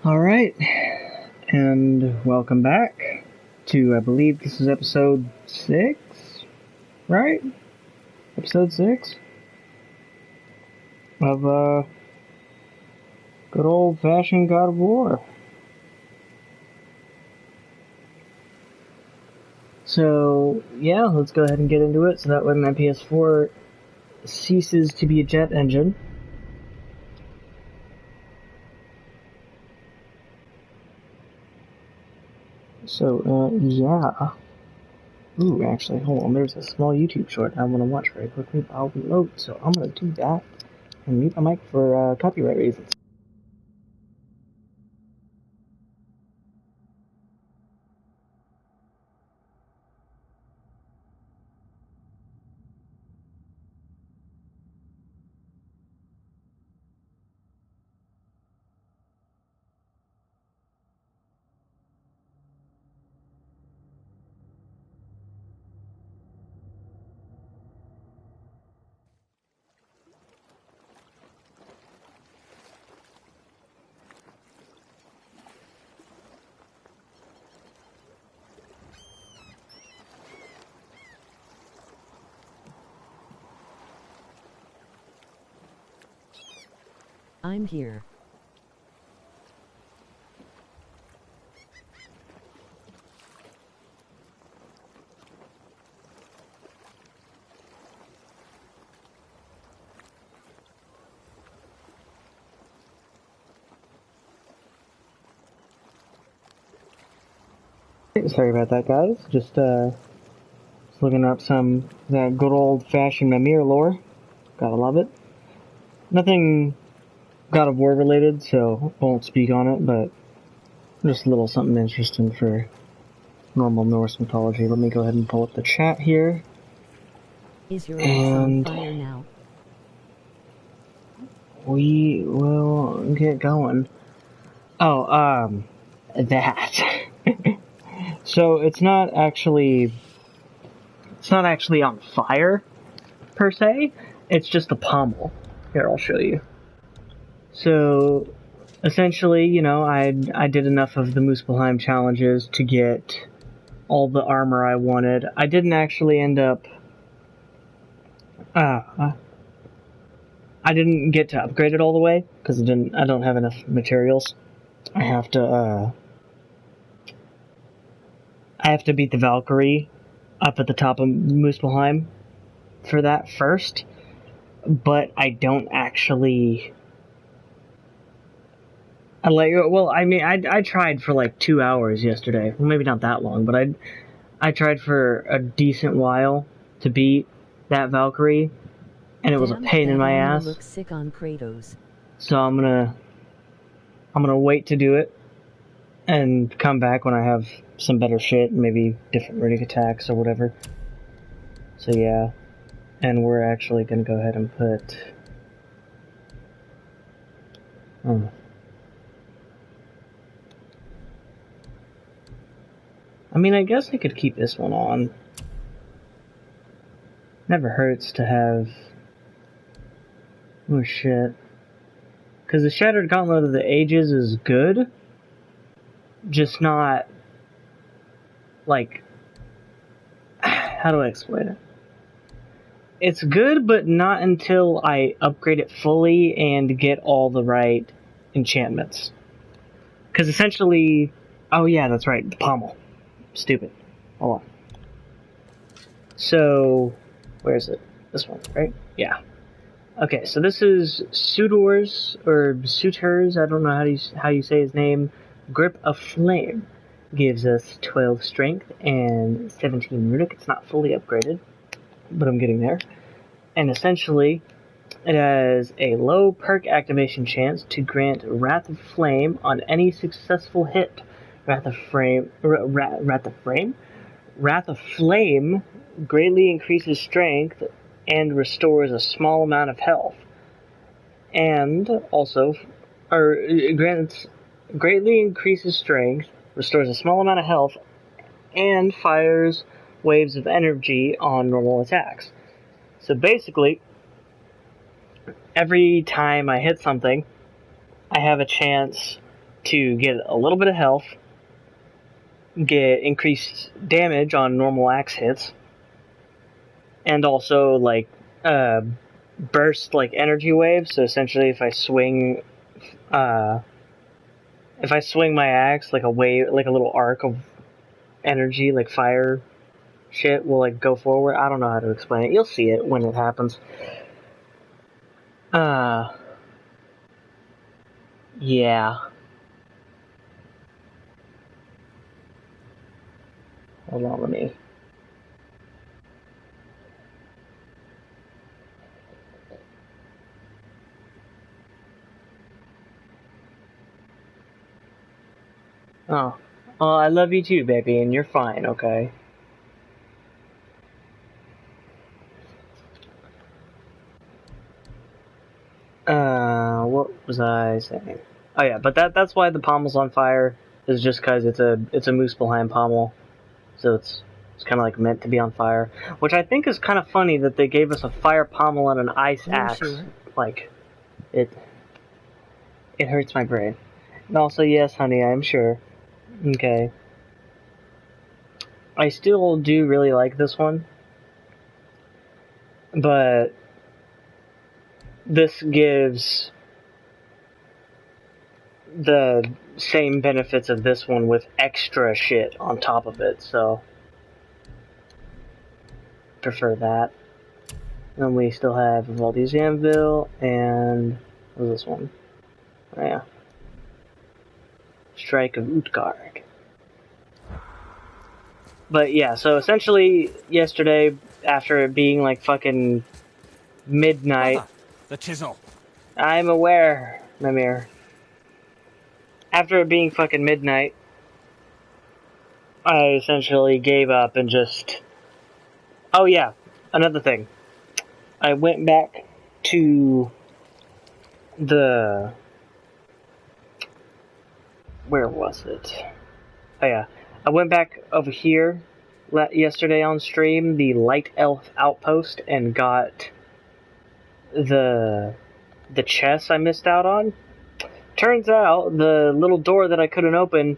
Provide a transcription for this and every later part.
Alright, and welcome back to, I believe this is episode 6, right? Episode 6 of, good old-fashioned God of War. So, yeah, let's go ahead and get into it, so that way my PS4 ceases to be a jet engine. So, yeah. Ooh, actually, hold on, there's a small YouTube short I want to watch very quickly, but I'll reload, so I'm gonna do that and mute my mic for, copyright reasons. I'm here. Sorry about that, guys. Just looking up some that good old-fashioned Mimir lore. Gotta love it. Nothing God of War related, so won't speak on it, but just a little something interesting for normal Norse mythology. Let me go ahead and pull up the chat here. Is your ass on fire now? We will get going. Oh, that. So it's not actually on fire per se. It's just the pommel. Here, I'll show you. So essentially, you know, I did enough of the Muspelheim challenges to get all the armor I wanted. I didn't actually end up. I didn't get to upgrade it all the way because I don't have enough materials. I have to beat the Valkyrie up at the top of Muspelheim for that first, but I don't actually. I tried for like 2 hours yesterday. Well, maybe not that long, but I tried for a decent while to beat that Valkyrie, and it was a pain in my ass. Looks sick on Kratos. So I'm gonna wait to do it and come back when I have some better shit, maybe different runic attacks or whatever. So yeah, and we're actually gonna go ahead and put. I mean, I guess I could keep this one on. Never hurts to have. Oh shit. Because the Shattered Gauntlet of the Ages is good, just not. Like. How do I explain it? It's good, but not until I upgrade it fully and get all the right enchantments. Because essentially. Oh yeah, that's right, the pommel. Stupid. Hold on. So, where is it? This one, right? Yeah. Okay, so this is Sutor's, or Sutor's, I don't know how you say his name. Grip of Flame. Gives us 12 strength and 17 runic. It's not fully upgraded, but I'm getting there. And essentially, it has a low perk activation chance to grant Wrath of Flame on any successful hit. Wrath of Flame greatly increases strength and restores a small amount of health. And also, greatly increases strength, restores a small amount of health, and fires waves of energy on normal attacks. So basically, every time I hit something, I have a chance to get a little bit of health, get increased damage on normal axe hits, and also like burst like energy waves. So essentially, if I swing my axe, like a wave, like a little arc of energy, like fire shit, will like go forward. I don't know how to explain it. You'll see it when it happens. Yeah. Hold on, let me. Oh, I love you too, baby, and you're fine, okay? What was I saying? Oh yeah, but that's why the pommel's on fire, is just because it's a Muspelheim pommel, so it's kind of like meant to be on fire, which I think is kind of funny that they gave us a fire pommel and an ice axe. Sure. Like, it hurts my brain. And also, yes, honey, I'm sure. Okay. I still do really like this one, but this gives the same benefits of this one with extra shit on top of it, so prefer that. And we still have Vivaldi's Anvil, and what was this one? Oh, yeah. Strike of Utgard. But yeah, so essentially yesterday, after it being like fucking midnight... Brother, the chisel. I'm aware, Mimir. After it being fucking midnight, I essentially gave up and just... Oh yeah, another thing. I went back to the... Where was it? Oh yeah. I went back over here yesterday on stream, the Light Elf Outpost, and got the chest I missed out on. Turns out the little door that I couldn't open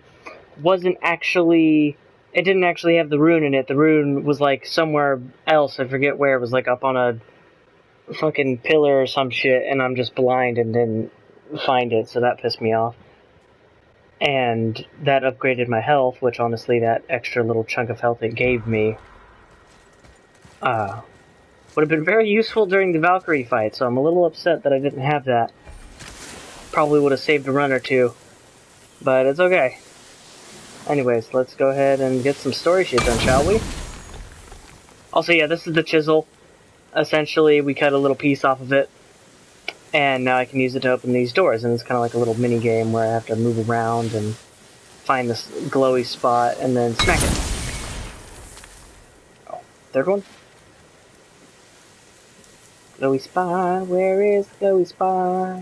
wasn't actually... It didn't actually have the rune in it. The rune was like somewhere else. I forget where. It was like up on a fucking pillar or some shit, and I'm just blind and didn't find it, so that pissed me off. And that upgraded my health, which honestly that extra little chunk of health it gave me would have been very useful during the Valkyrie fight, so I'm a little upset that I didn't have that. Probably would have saved a run or two, but it's okay. Anyways, let's go ahead and get some story shit done, shall we? Also, yeah, this is the chisel. Essentially, we cut a little piece off of it, and now I can use it to open these doors, and it's kind of like a little mini game where I have to move around and find this glowy spot and then smack it. Oh, third one? Glowy spot, where is the glowy spot?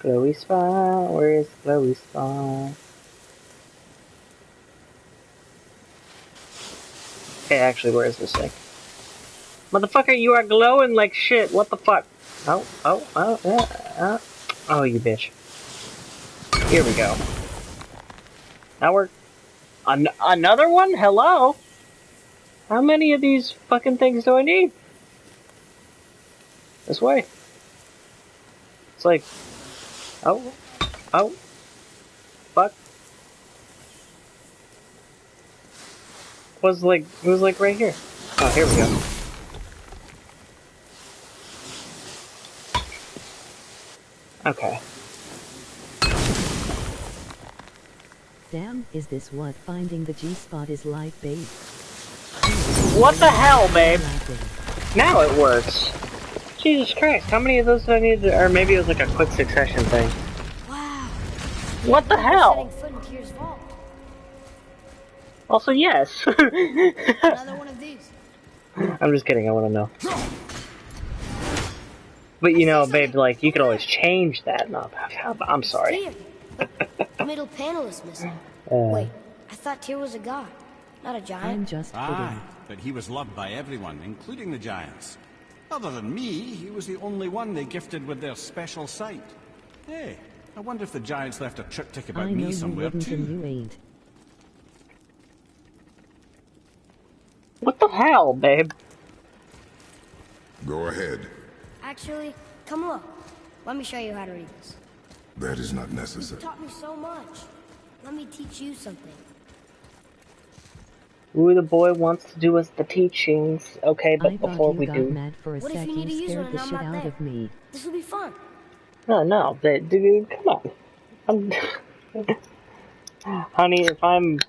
Glowy spot, where is the glowy spot? Okay, actually, where is this thing? Motherfucker, you are glowing like shit, what the fuck? Oh, yeah, oh, you bitch. Here we go. Now we're... another one? Hello? How many of these fucking things do I need? This way. It's like... Oh. Fuck. It was like right here. Oh, here we go. Okay. Damn, is this what finding the G-spot is like, babe? What the hell, babe? Now it works. Jesus Christ, how many of those do I need to... Or maybe it was like a quick succession thing. Wow. What the hell? Setting foot in Kyr's vault. Also, yes. Another one of these. I'm just kidding, I want to know. But you know, babe, like, you could always change that. No, I'm sorry. Tyr. The middle panel is missing. Wait, I thought Tyr was a god, not a giant. I'm just kidding. Aye, but he was loved by everyone, including the giants. Other than me, he was the only one they gifted with their special sight. Hey, I wonder if the Giants left a triptych about I know me you somewhere wouldn't and too. you ain't. What the hell, babe? Go ahead. Actually, come look. Let me show you how to read this. That is not You necessary. taught me so much. Let me teach you something. Ooh, the boy wants to do us the teachings. Okay, I but thought before you we got do... mad for a What if sec. you need to You use scared one the and I'm shit not out there? of me. This will be fun. No, dude, come on. Honey, if I'm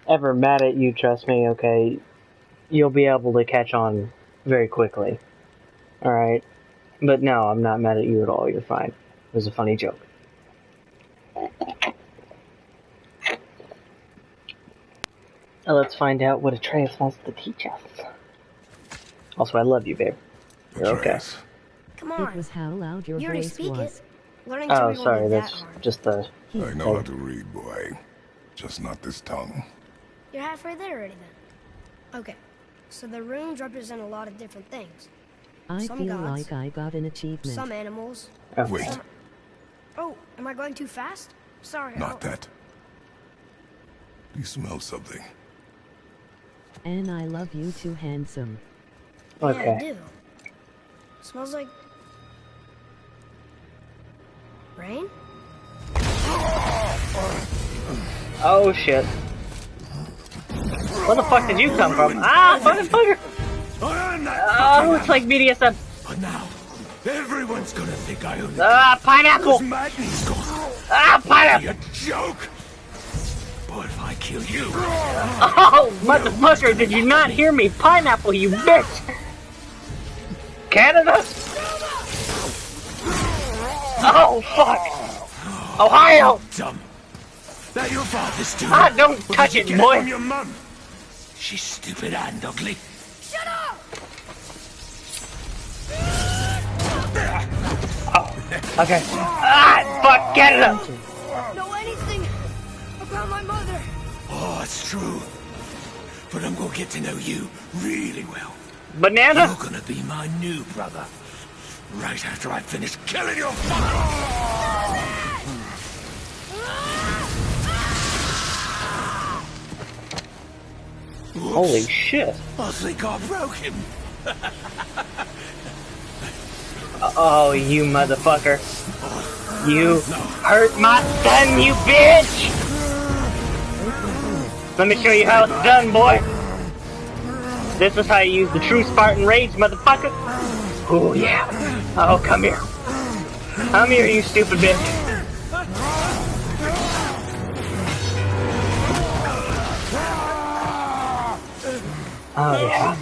ever mad at you, trust me, okay, you'll be able to catch on very quickly. Alright? But no, I'm not mad at you at all, you're fine. It was a funny joke. Now let's find out what Atreus wants to teach us. Also, I love you, babe. You're okay. Atreus. Come It on. was how loud your You already voice speak was. it. Learning to Oh, read won't sorry, be that that's hard. just the... I know how to read, boy. Just not this tongue. You're halfway there already then. Okay. So the runes represent a lot of different things. I Some feel gods, like I got an achievement. some animals. Okay. Wait, Some... Oh, am I going too fast? Sorry. not that. You smell something. And I love you too, handsome. Yeah, I Okay. do. Smells like... rain? Oh, shit. Where the fuck did you come from? Ah, motherfucker! Oh, it's like BDSM. But now, everyone's gonna think I own it. Ah, pineapple! Magni's gone. Ah, pineapple! Be a joke. But if I kill you, Oh, motherfucker, did you not hear me? Pineapple, you bitch! Canada? Oh, fuck! Ohio! dumb. That your father's doing. Ah, don't Or touch did it, you get boy. From your mum. She's stupid and ugly. Shut up! Okay. Ah, fuck, Canada! Know anything about my mother? Oh, it's true. But I'm gonna get to know you really well. Banana? You're gonna be my new brother. Right after I finish killing your father. Holy shit. I think I broke him. Oh, you motherfucker. You hurt my son, you bitch! Let me show you how it's done, boy. This is how you use the true Spartan rage, motherfucker. Oh, yeah. Oh, come here. Come here, you stupid bitch. Oh, yeah.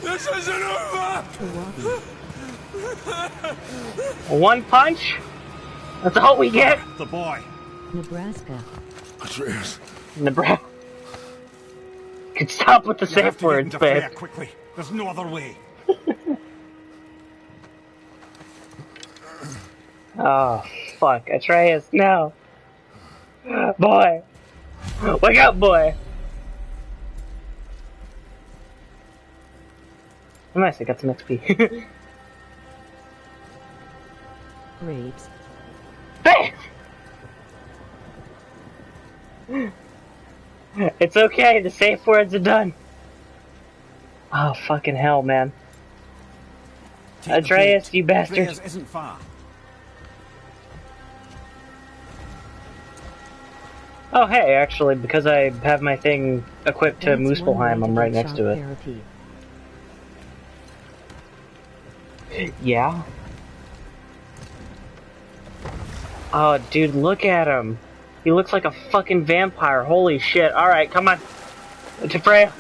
This isn't over! One punch? That's all we get? The boy. Nebraska. Atreus. Nebraska. Could stop with the You have safe to get words, into babe. Freya quickly. There's no other way. Oh, fuck. Atreus, no. Boy. Wake up, boy. Nice, I got some XP. Grapes. Hey! It's okay, the safe words are done. Oh, fucking hell, man. Take the Atreus, boat. you bastard. Freya's isn't far. Oh, hey, actually, because I have my thing equipped to That's one way Muspelheim, I'm to right get next shock to it. therapy. Yeah? Oh, dude, look at him. He looks like a fucking vampire. Holy shit. Alright, come on. To Freya.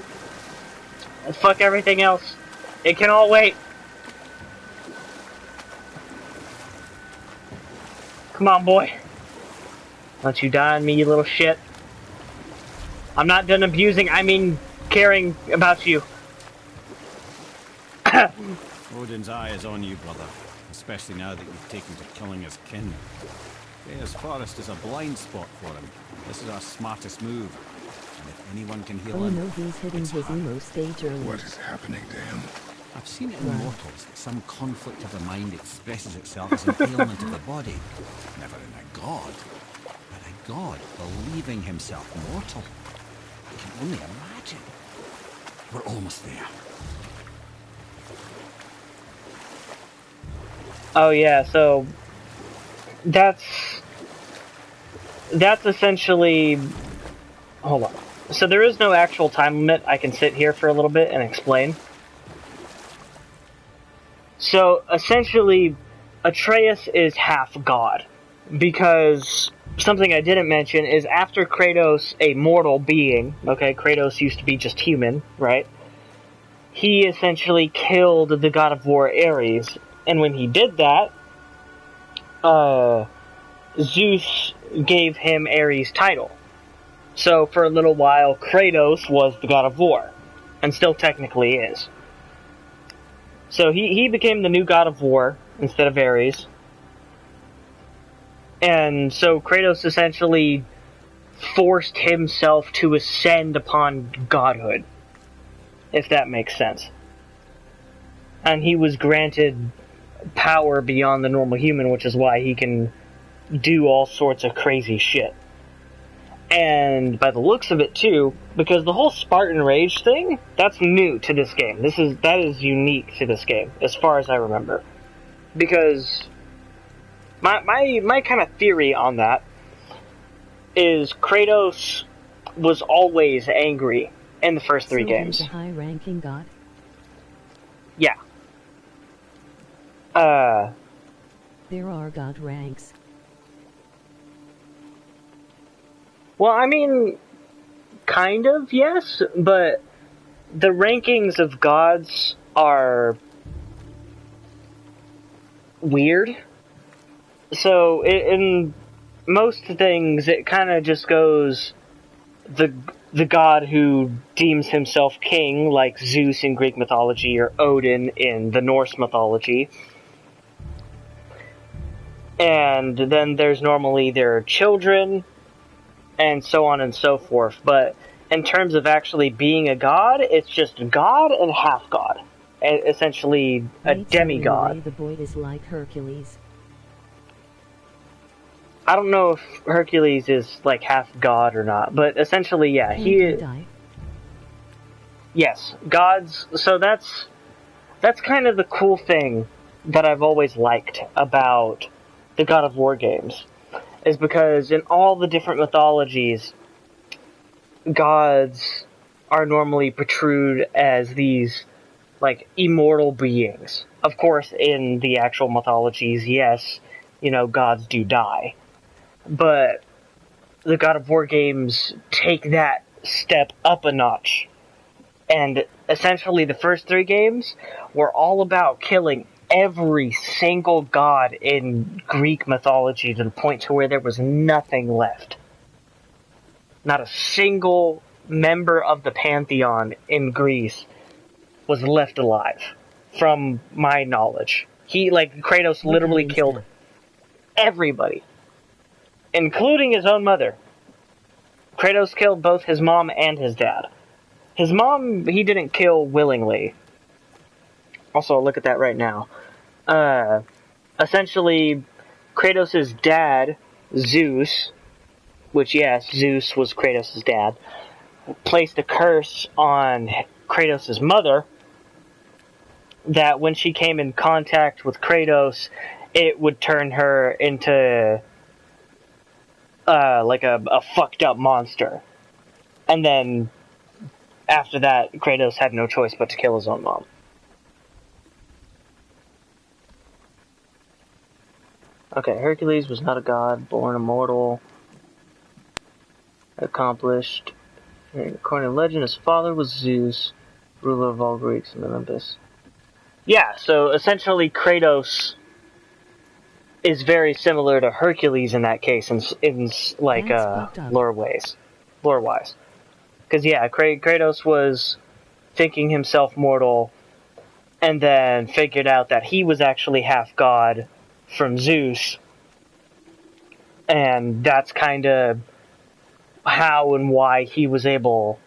Fuck everything else. It can all wait. Come on, boy. Don't you die on me, you little shit. I'm not done abusing, I mean caring about you. Odin's eye is on you, brother. Especially now that you've taken to killing his kin. Freya's forest is a blind spot for him. This is our smartest move. And if anyone can heal Oh him, no, he's hitting it's his her. emo stage early. What is happening to him? I've seen it in mortals that some conflict of the mind expresses itself as an ailment of the body. Never in a god. But a god believing himself mortal. I can only imagine. We're almost there. Oh yeah, so that's essentially, hold on. So there is no actual time limit. I can sit here for a little bit and explain. So essentially, Atreus is half god, because something I didn't mention is after Kratos, a mortal being, okay, Kratos used to be just human, right? He essentially killed the god of war Ares, and when he did that, Zeus gave him Ares' title. So for a little while, Kratos was the god of war, and still technically is. So he became the new god of war instead of Ares. And so Kratos essentially forced himself to ascend upon godhood, if that makes sense. And he was granted power beyond the normal human, which is why he can do all sorts of crazy shit. And by the looks of it too, because the whole Spartan Rage thing, that's new to this game. That is unique to this game, as far as I remember. Because my kind of theory on that is Kratos was always angry in the first three games. He's a high-ranking god? Yeah. There are god ranks. Well, I mean, kind of, yes, but the rankings of gods are weird. So, in most things, it kind of just goes the god who deems himself king, like Zeus in Greek mythology or Odin in the Norse mythology. And then there's normally their children, and so on and so forth. But in terms of actually being a god, it's just god and half god. Essentially a demigod. The boy is like Hercules. I don't know if Hercules is like half god or not, but essentially, yeah, he die. Yes, gods. So that's kind of the cool thing that I've always liked about the God of War games, is because in all the different mythologies, gods are normally portrayed as these like immortal beings. Of course, in the actual mythologies, yes, gods do die. But the God of War games take that step up a notch. And essentially the first three games were all about killing every single god in Greek mythology to the point to where there was nothing left. Not a single member of the pantheon in Greece was left alive, from my knowledge. Kratos literally killed everybody, including his own mother. Kratos killed both his mom and his dad. His mom, he didn't kill willingly. Also, I'll look at that right now. Essentially, Kratos' dad, Zeus, which, yes, Zeus was Kratos' dad, placed a curse on Kratos' mother that when she came in contact with Kratos, it would turn her into like a fucked up monster. And then after that, Kratos had no choice but to kill his own mom. Okay, Hercules was not a god, born immortal, accomplished. According to legend, his father was Zeus, ruler of all Greeks in Olympus. Yeah, so essentially Kratos is very similar to Hercules in that case, in lore-wise. Because, yeah, Kratos was thinking himself mortal, and then figured out that he was actually half god from Zeus, and that's kind of how and why he was able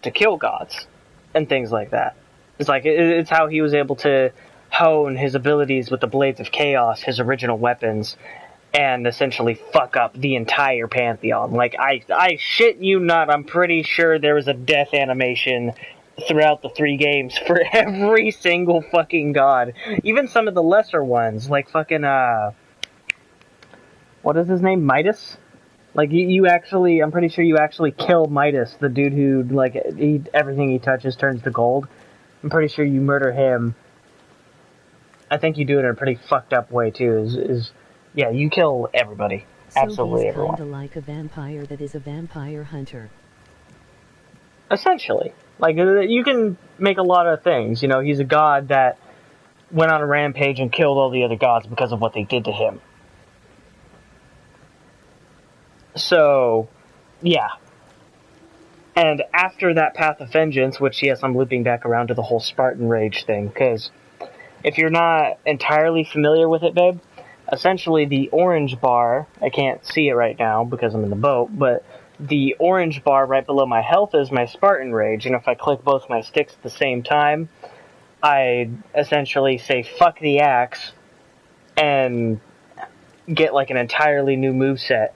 to kill gods, and things like that. It's like, it's how he was able to hone his abilities with the Blades of Chaos, his original weapons, and essentially fuck up the entire Pantheon. Like, I shit you not, I'm pretty sure there was a death animation throughout the 3 games for every single fucking god. Even some of the lesser ones, like fucking, what is his name? Midas? Like, you actually, I'm pretty sure you actually kill Midas, the dude who, like, everything he touches turns to gold. I'm pretty sure you murder him. I think you do it in a pretty fucked up way, too, yeah, you kill everybody. Absolutely everyone. So he's kinda like a vampire that is a vampire hunter. Essentially. Like, you can make a lot of things. You know, he's a god that went on a rampage and killed all the other gods because of what they did to him. So, yeah. And after that Path of Vengeance, which, yes, I'm looping back around to the whole Spartan Rage thing, because if you're not entirely familiar with it, babe, essentially the orange bar, I can't see it right now because I'm in the boat, but the orange bar right below my health is my Spartan Rage, and if I click both my sticks at the same time, I essentially say fuck the axe and get like an entirely new moveset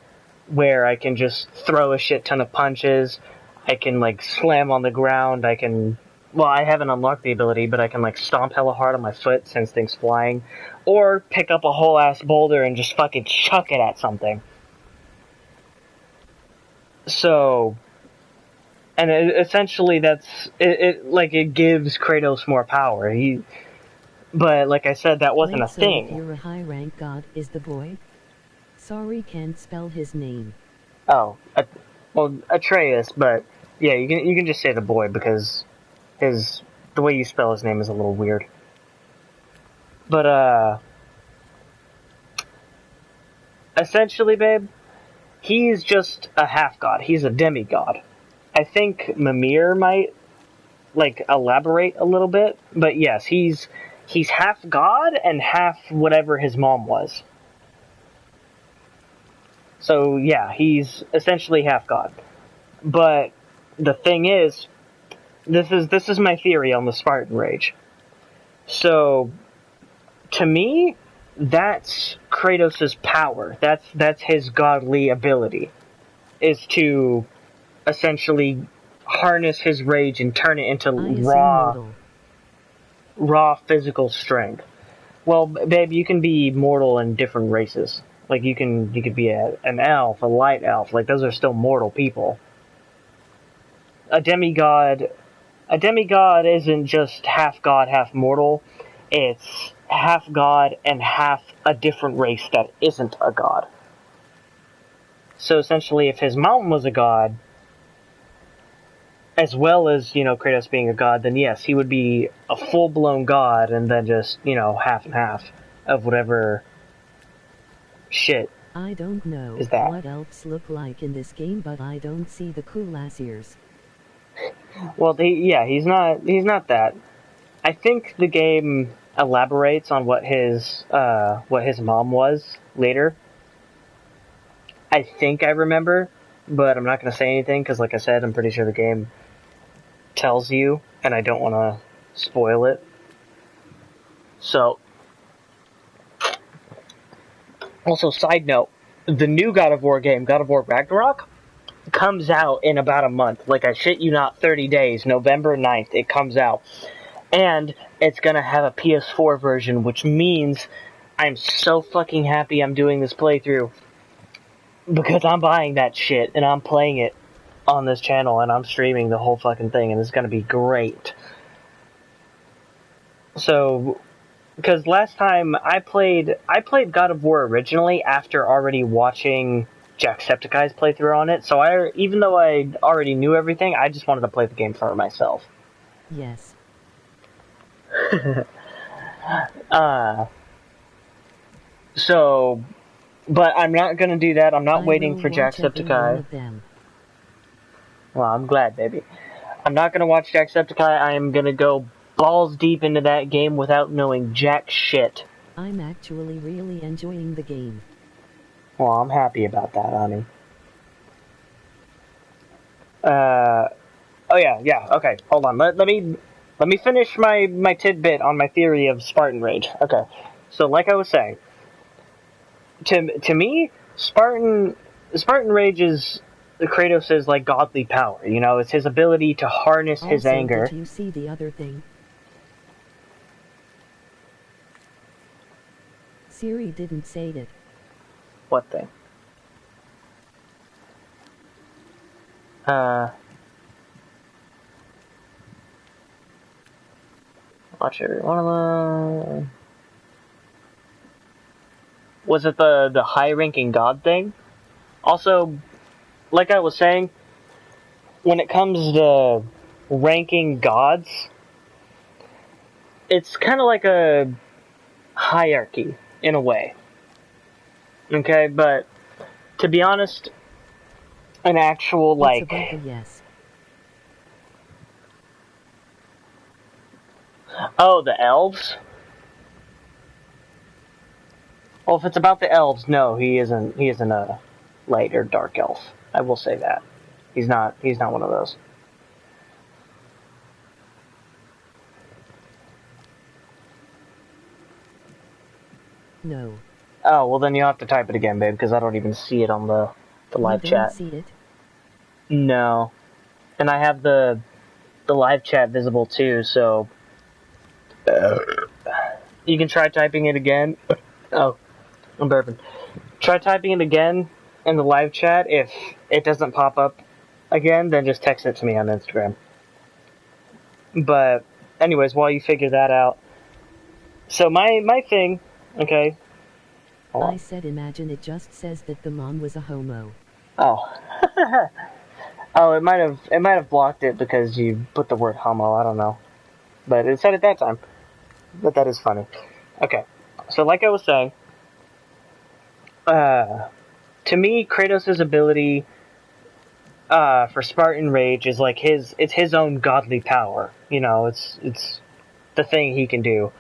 where I can just throw a shit ton of punches, I can like slam on the ground, I can, well, I haven't unlocked the ability, but I can like stomp hella hard on my foot, send things flying, or pick up a whole ass boulder and just fucking chuck it at something. So, and essentially that's, it gives Kratos more power. But like I said, that wasn't Wait, a thing. So if you're a high rank god, is the boy? Sorry, can't spell his name. Oh, well, Atreus, but yeah, you can just say the boy because the way you spell his name is a little weird. But essentially, babe, he's just a half god. He's a demigod. I think Mimir might like elaborate a little bit, but yes, he's half god and half whatever his mom was. So yeah, he's essentially half god. But the thing is, this is my theory on the Spartan Rage. So to me, that's Kratos' power. That's his godly ability, is to essentially harness his rage and turn it into raw physical strength. Well, babe, you can be mortal in different races. Like you could be an elf, a light elf. Like those are still mortal people. A demigod isn't just half god, half mortal. It's half god and half a different race that isn't a god. So essentially, if his mom was a god, as well as, you know, Kratos being a god, then yes, he would be a full-blown god, and then just, you know, half and half of whatever shit. I don't know what elves look like in this game, but I don't see the cool ass ears. Well, he's not that. I think the game elaborates on what his mom was later. I think I remember, but I'm not going to say anything because, like I said, I'm pretty sure the game tells you, and I don't want to spoil it. So, also, side note, the new God of War game, God of War Ragnarok, comes out in about a month. Like, I shit you not, 30 days, November 9th, it comes out. And it's gonna have a PS4 version, which means I'm so fucking happy I'm doing this playthrough. Because I'm buying that shit, and I'm playing it on this channel, and I'm streaming the whole fucking thing, and it's gonna be great. So, because last time I played God of War originally after already watching Jacksepticeye's playthrough on it, so even though I already knew everything, I just wanted to play the game for myself. Yes. So, but I'm not gonna do that. I'm not waiting for Jacksepticeye. Well, I'm glad, baby. I'm not gonna watch Jacksepticeye. I am gonna go balls deep into that game without knowing jack shit. I'm actually really enjoying the game. Well, I'm happy about that, honey. Oh yeah, okay, hold on. Let me let me finish my tidbit on my theory of Spartan Rage. Okay, so like I was saying, to me, Spartan Rage is Kratos' like godly power. You know, it's his ability to harness his Also, anger. did you see the other thing? Siri didn't say it. What thing? Watch every one of them. Was it the high-ranking god thing? Also, like I was saying, when it comes to ranking gods, it's kind of like a hierarchy, in a way. Okay, but to be honest, an actual, like... It's about the yes. Oh, the elves? Well, if it's about the elves, no, he isn't a light or dark elf. I will say that. He's not one of those. No. Oh, well then you'll have to type it again, babe, because I don't even see it on the live You chat. don't see it? No. And I have the live chat visible too, so... You can try typing it again. Oh, I'm burping. Try typing it again in the live chat. If it doesn't pop up again, then just text it to me on Instagram. But, anyways, while you figure that out... So my thing, okay... I said imagine it just says that the mom was a homo. Oh. Oh, it might have blocked it because you put the word homo, I don't know. But it said it that time. But that is funny. Okay. So like I was saying, to me, Kratos' ability for Spartan Rage is like it's his own godly power. You know, it's the thing he can do.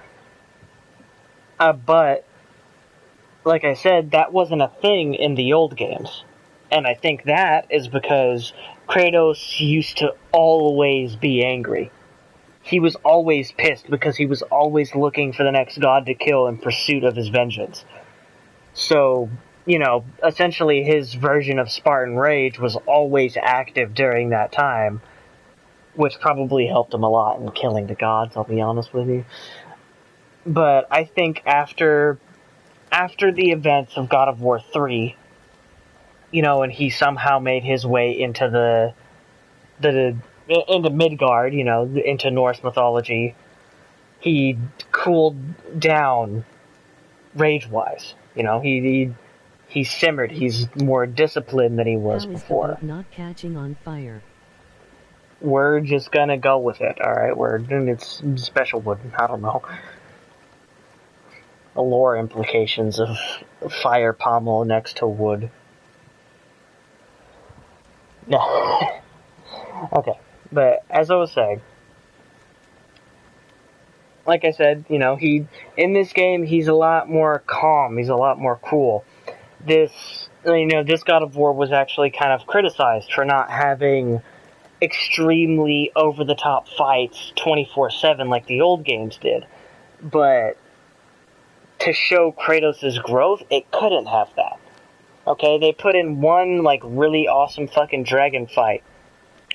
But like I said, that wasn't a thing in the old games. And I think that is because Kratos used to always be angry. He was always pissed because he was always looking for the next god to kill in pursuit of his vengeance. So, you know, essentially his version of Spartan Rage was always active during that time, which probably helped him a lot in killing the gods, I'll be honest with you. But I think after the events of God of War 3, you know, and he somehow made his way into into Midgard, you know, into Norse mythology, he cooled down rage-wise. You know, he simmered. He's more disciplined than he was How is before. the boat not catching on fire? We're just gonna go with it, alright? It's special wood, I don't know. The lore implications of fire pommel next to wood. No. Okay, but as I was saying, like I said, you know, in this game, he's a lot more calm, he's a lot more cool. This God of War was actually kind of criticized for not having extremely over-the-top fights 24/7 like the old games did. But to show Kratos' growth, it couldn't have that. Okay, they put in one, like, really awesome fucking dragon fight,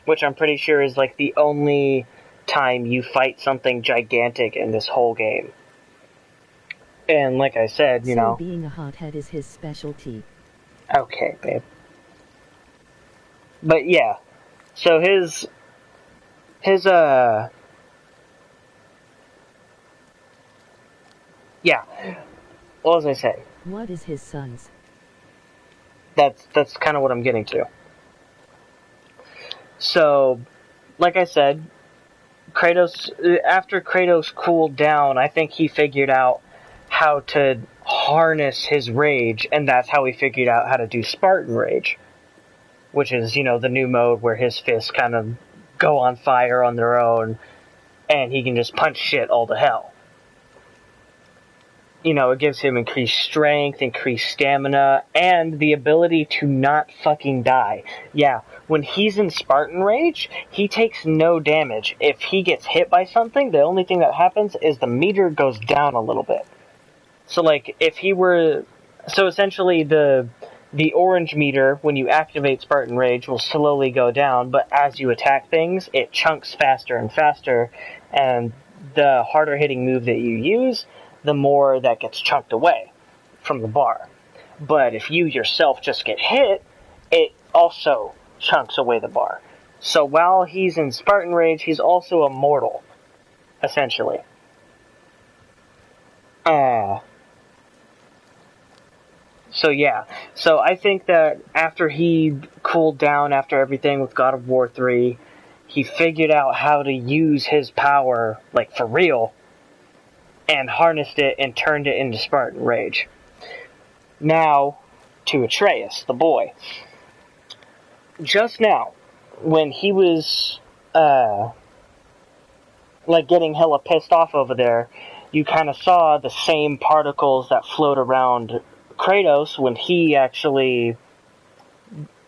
which I'm pretty sure is, like, the only time you fight something gigantic in this whole game. And like I said, you know... being a hothead is his specialty. Okay, babe. But yeah, so his yeah, what was I saying? What is his son's? That's kind of what I'm getting to. So, like I said, after Kratos cooled down, I think he figured out how to harness his rage, and that's how he figured out how to do Spartan Rage, which is, you know, the new mode where his fists kind of go on fire on their own, and he can just punch shit all to hell. you know, it gives him increased strength, increased stamina, and the ability to not fucking die. Yeah, when he's in Spartan Rage, he takes no damage. If he gets hit by something, the only thing that happens is the meter goes down a little bit. So, like, if he were... So, essentially, the orange meter, when you activate Spartan Rage, will slowly go down, but as you attack things, it chunks faster and faster, and the harder hitting move that you use, the more that gets chunked away from the bar. But if you yourself just get hit, it also chunks away the bar. So while he's in Spartan Rage, he's also immortal, essentially. So yeah. So I think that after he cooled down after everything with God of War 3, he figured out how to use his power, like, for real, and harnessed it and turned it into Spartan Rage. Now, to Atreus, the boy. Just now, when he was, like, getting hella pissed off over there, you kind of saw the same particles that float around Kratos when he actually,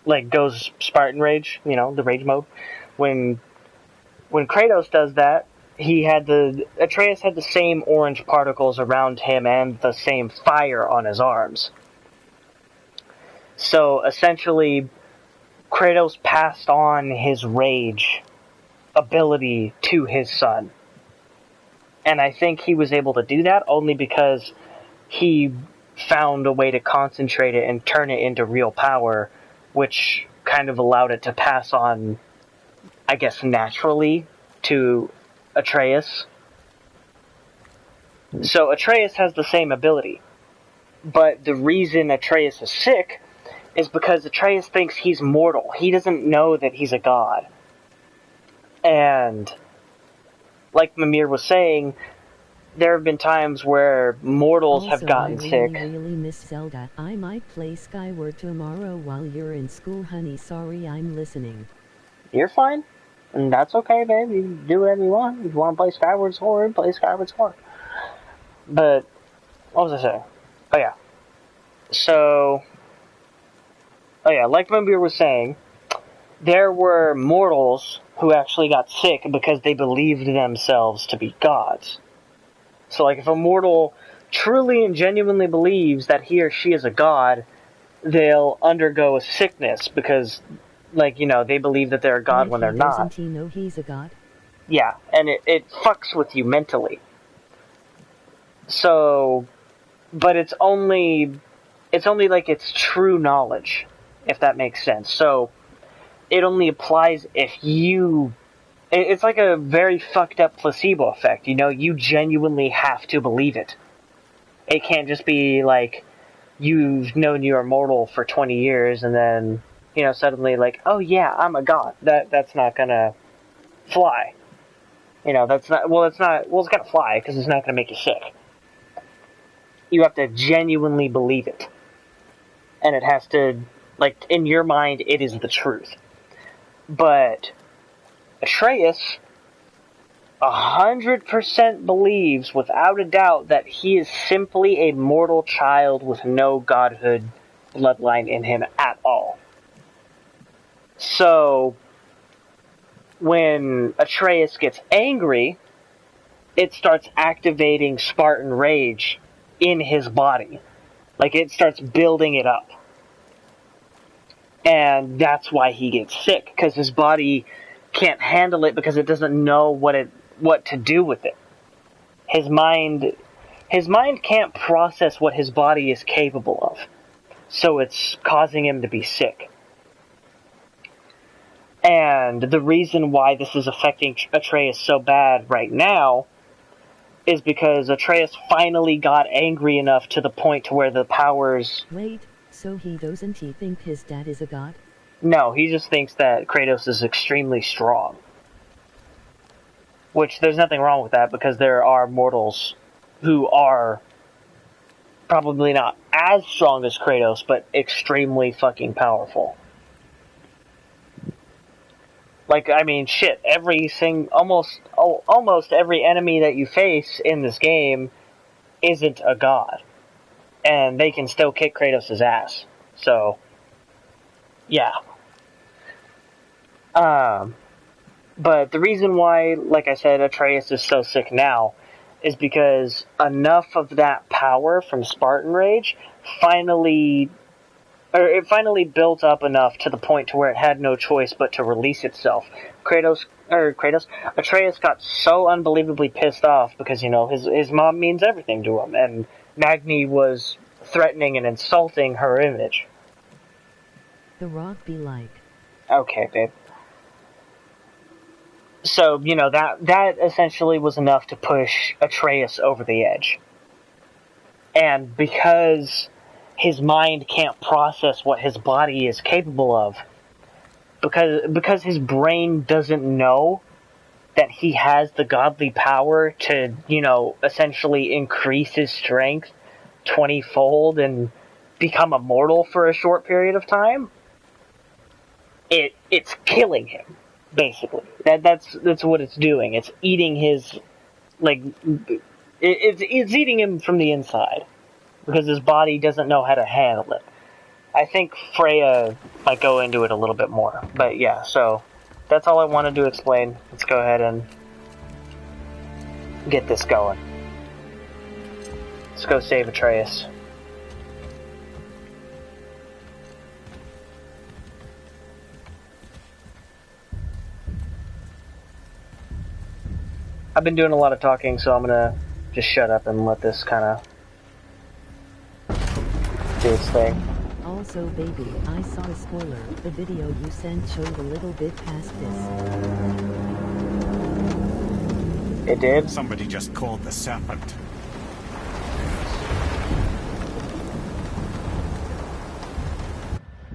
like, goes Spartan Rage, you know, the rage mode. When Kratos does that, Atreus had the same orange particles around him and the same fire on his arms. So, essentially, Kratos passed on his rage ability to his son. And I think he was able to do that only because he found a way to concentrate it and turn it into real power, which kind of allowed it to pass on, I guess, naturally to Atreus. So Atreus has the same ability. But the reason Atreus is sick is because Atreus thinks he's mortal. He doesn't know that he's a god. And, like Mimir was saying, there have been times where mortals have gotten sick. I really miss Zelda. I might play Skyward tomorrow while you're in school, honey. Sorry, I'm listening. You're fine. And that's okay, babe. You can do whatever you want. If you want to play Skyward Sword, play Skyward Sword. But, what was I saying? Oh yeah. So, like Mimir was saying, there were mortals who actually got sick because they believed themselves to be gods. So, like, if a mortal truly and genuinely believes that he or she is a god, they'll undergo a sickness because, like, you know, they believe that they're a god when they're not. Doesn't he know he's a god? Yeah, and it fucks with you mentally. So, but it's only like it's true knowledge, if that makes sense. So, it only applies if you... It's like a very fucked up placebo effect, you know? You genuinely have to believe it. It can't just be like, you've known you're immortal for 20 years and then, you know, suddenly like, oh yeah, I'm a god. That's not gonna fly. You know, it's gonna fly because it's not gonna make you sick. You have to genuinely believe it. And it has to, like, in your mind, it is the truth. But Atreus 100% believes, without a doubt, that he is simply a mortal child with no godhood bloodline in him at all. So, when Atreus gets angry, it starts activating Spartan Rage in his body. Like, it starts building it up. And that's why he gets sick, because his body can't handle it because it doesn't know what to do with it. His mind can't process what his body is capable of. So it's causing him to be sick. And the reason why this is affecting Atreus so bad right now is because Atreus finally got angry enough to the point to where the powers... Wait, so he doesn't think his dad is a god? No, he just thinks that Kratos is extremely strong. Which, there's nothing wrong with that, because there are mortals who are probably not as strong as Kratos, but extremely fucking powerful. Like, I mean, shit, almost every enemy that you face in this game isn't a god. And they can still kick Kratos' ass. So, yeah. But the reason why, like I said, Atreus is so sick now is because enough of that power from Spartan Rage finally built up enough to the point to where it had no choice but to release itself. Atreus got so unbelievably pissed off because, you know, his mom means everything to him, and Magni was threatening and insulting her image. The Rock be like. Okay, babe. So, you know, that essentially was enough to push Atreus over the edge. And because his mind can't process what his body is capable of, because his brain doesn't know that he has the godly power to, you know, essentially increase his strength 20-fold and become immortal for a short period of time, it's killing him, basically. That's what it's doing. It's eating his, like, it's eating him from the inside, because his body doesn't know how to handle it. I think Freya might go into it a little bit more. But yeah, so that's all I wanted to explain. Let's go ahead and get this going. Let's go save Atreus. I've been doing a lot of talking, so I'm gonna just shut up and let this kind of do its thing. Also, baby, I saw a spoiler. The video you sent showed a little bit past this. It did? Somebody just called the serpent.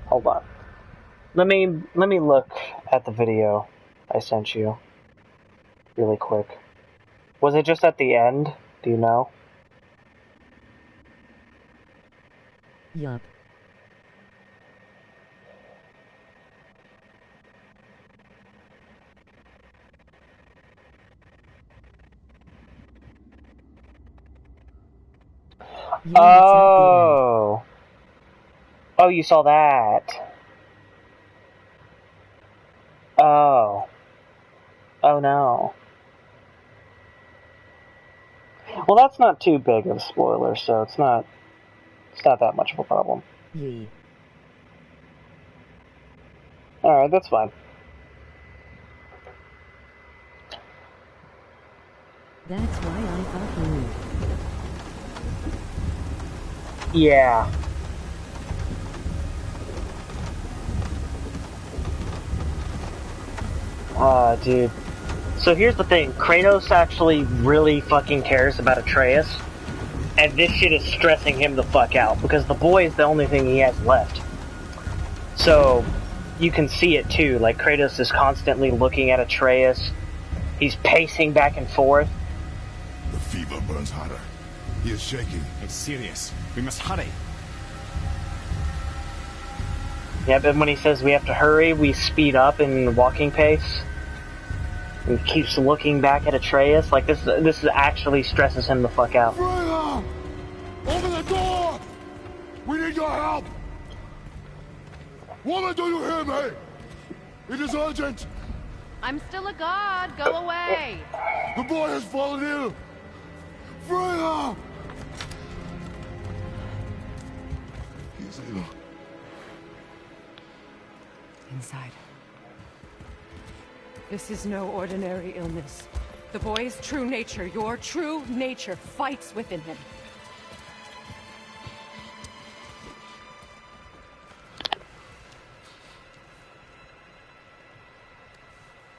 Hold on. Let me look at the video I sent you really quick. Was it just at the end? Do you know? Yup. Yeah, oh. Oh, you saw that. Oh. Oh no. Well, that's not too big of a spoiler, so it's not that much of a problem. Yee. Alright, that's fine. That's why I thought you knew. Yeah. Dude. So here's the thing. Kratos actually really fucking cares about Atreus. And this shit is stressing him the fuck out. Because the boy is the only thing he has left. So, you can see it too. Like, Kratos is constantly looking at Atreus. He's pacing back and forth. The fever burns hotter. He is shaking. It's serious. We must hurry. Yeah, but when he says we have to hurry, we speed up in walking pace. And he keeps looking back at Atreus. Like, this actually stresses him the fuck out. Freya! Open the door! We need your help! Woman, do you hear me? It is urgent! I'm still a god. Go away. The boy has fallen ill! Freya! He is ill. Inside. This is no ordinary illness. The boy's true nature, your true nature, fights within him.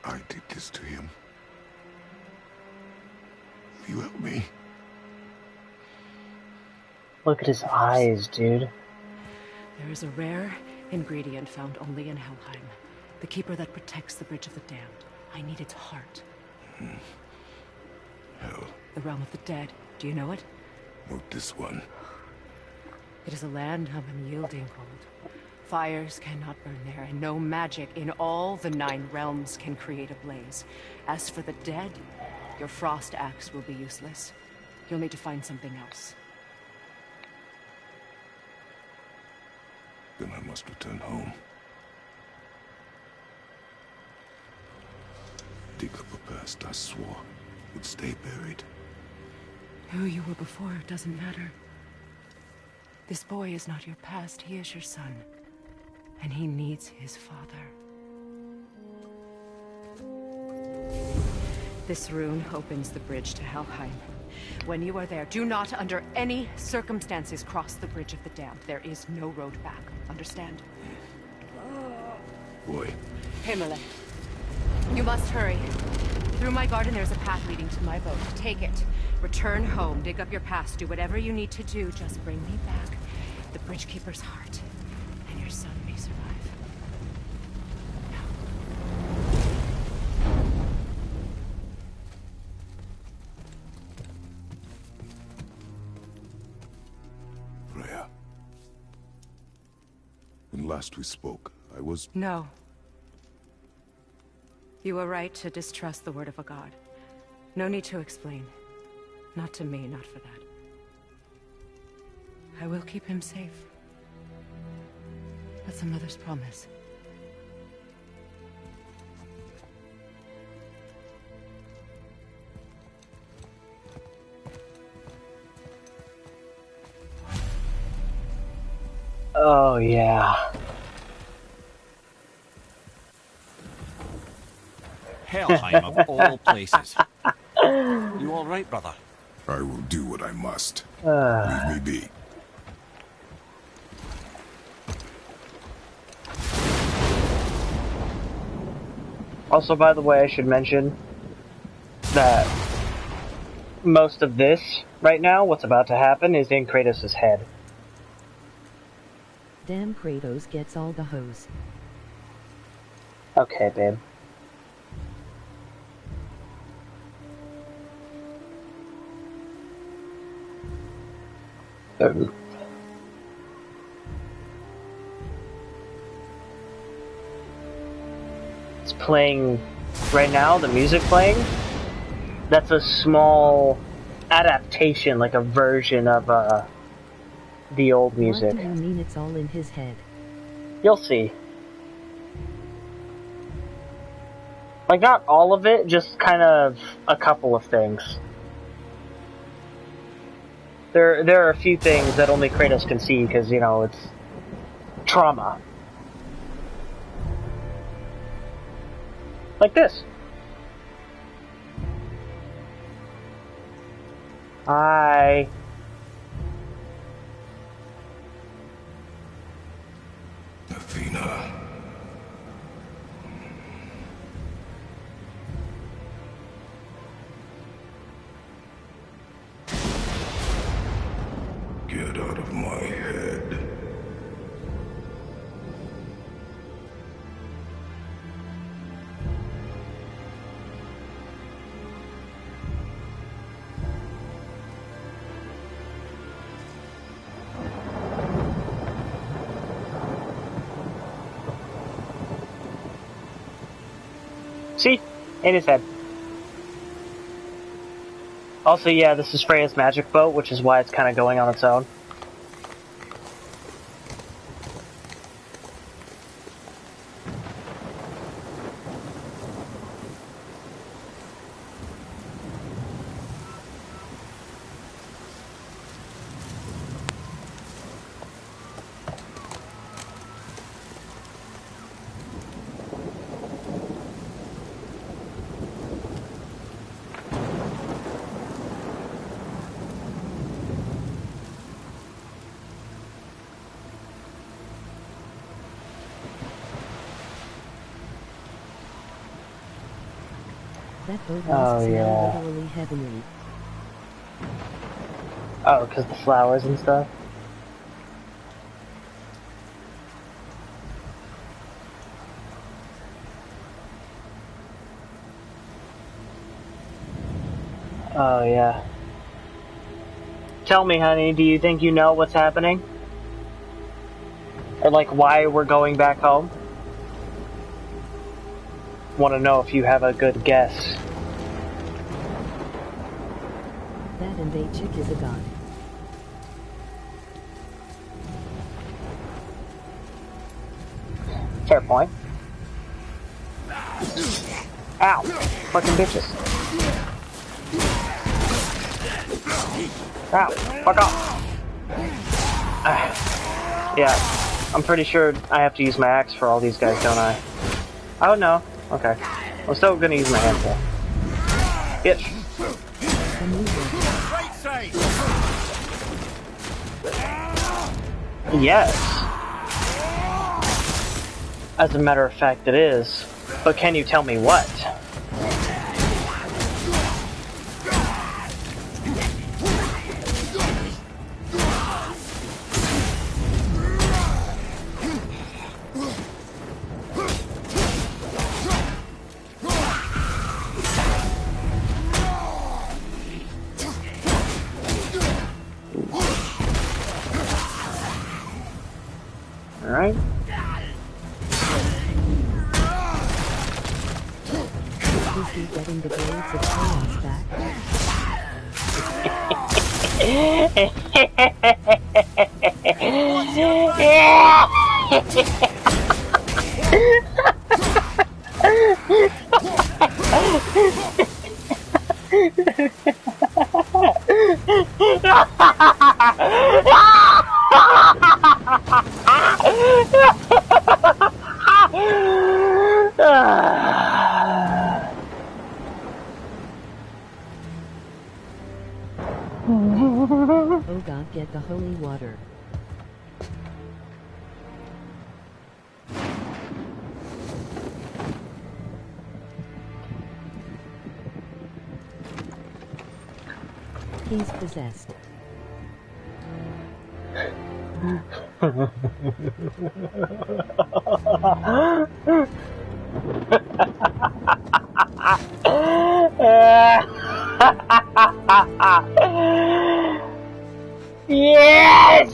I did this to him. Will you help me? Look at his eyes, dude. There is a rare ingredient found only in Helheim. The keeper that protects the Bridge of the Damned. I need its heart. Hell. The realm of the dead. Do you know it? Not this one. It is a land of unyielding cold. Fires cannot burn there, and no magic in all the 9 realms can create a blaze. As for the dead, your frost axe will be useless. You'll need to find something else. Then I must return home. Dig up a past I swore would stay buried. Who you were before doesn't matter. This boy is not your past, he is your son. And he needs his father. This rune opens the bridge to Helheim. When you are there, do not under any circumstances cross the bridge of the dam. There is no road back. Understand? Boy. Himalay. You must hurry. Through my garden there's a path leading to my boat. Take it. Return home, dig up your past, do whatever you need to do. Just bring me back the Bridgekeeper's heart, and your son may survive. Freya. When last we spoke, I was... No. You were right to distrust the word of a god. No need to explain. Not to me, not for that. I will keep him safe. That's a mother's promise. Oh, yeah. Helheim of all places. You all right, brother? I will do what I must. Leave me be. Also, by the way, I should mention that most of this, right now, what's about to happen, is in Kratos' head. Damn, Kratos gets all the hose. Okay, babe. It's playing right now, the music playing. That's a small adaptation, like a version of the old music. What do you mean it's all in his head? You'll see. Like, not all of it, just kind of a couple of things. There are a few things that only Kratos can see because, you know, it's trauma. Like this. Hi. Athena. Get out of my head. See? In his head. Also, yeah, this is Freya's magic boat, which is why it's kind of going on its own. That boat must smell literally heavenly. Oh, because the flowers and stuff? Oh, yeah. Tell me, honey, do you think you know what's happening? Or, like, why we're going back home? Want to know if you have a good guess. That invade chick is a god. Fair point. Ow! Fucking bitches. Ow! Fuck off! Yeah, I'm pretty sure I have to use my axe for all these guys, don't I? Oh no. Okay. I'm still gonna use my handful. Bitch. Yes. As a matter of fact, it is. But can you tell me what? Alright. Is he getting the blades of chaos back? Oh God, get the holy water. He's possessed. Yes!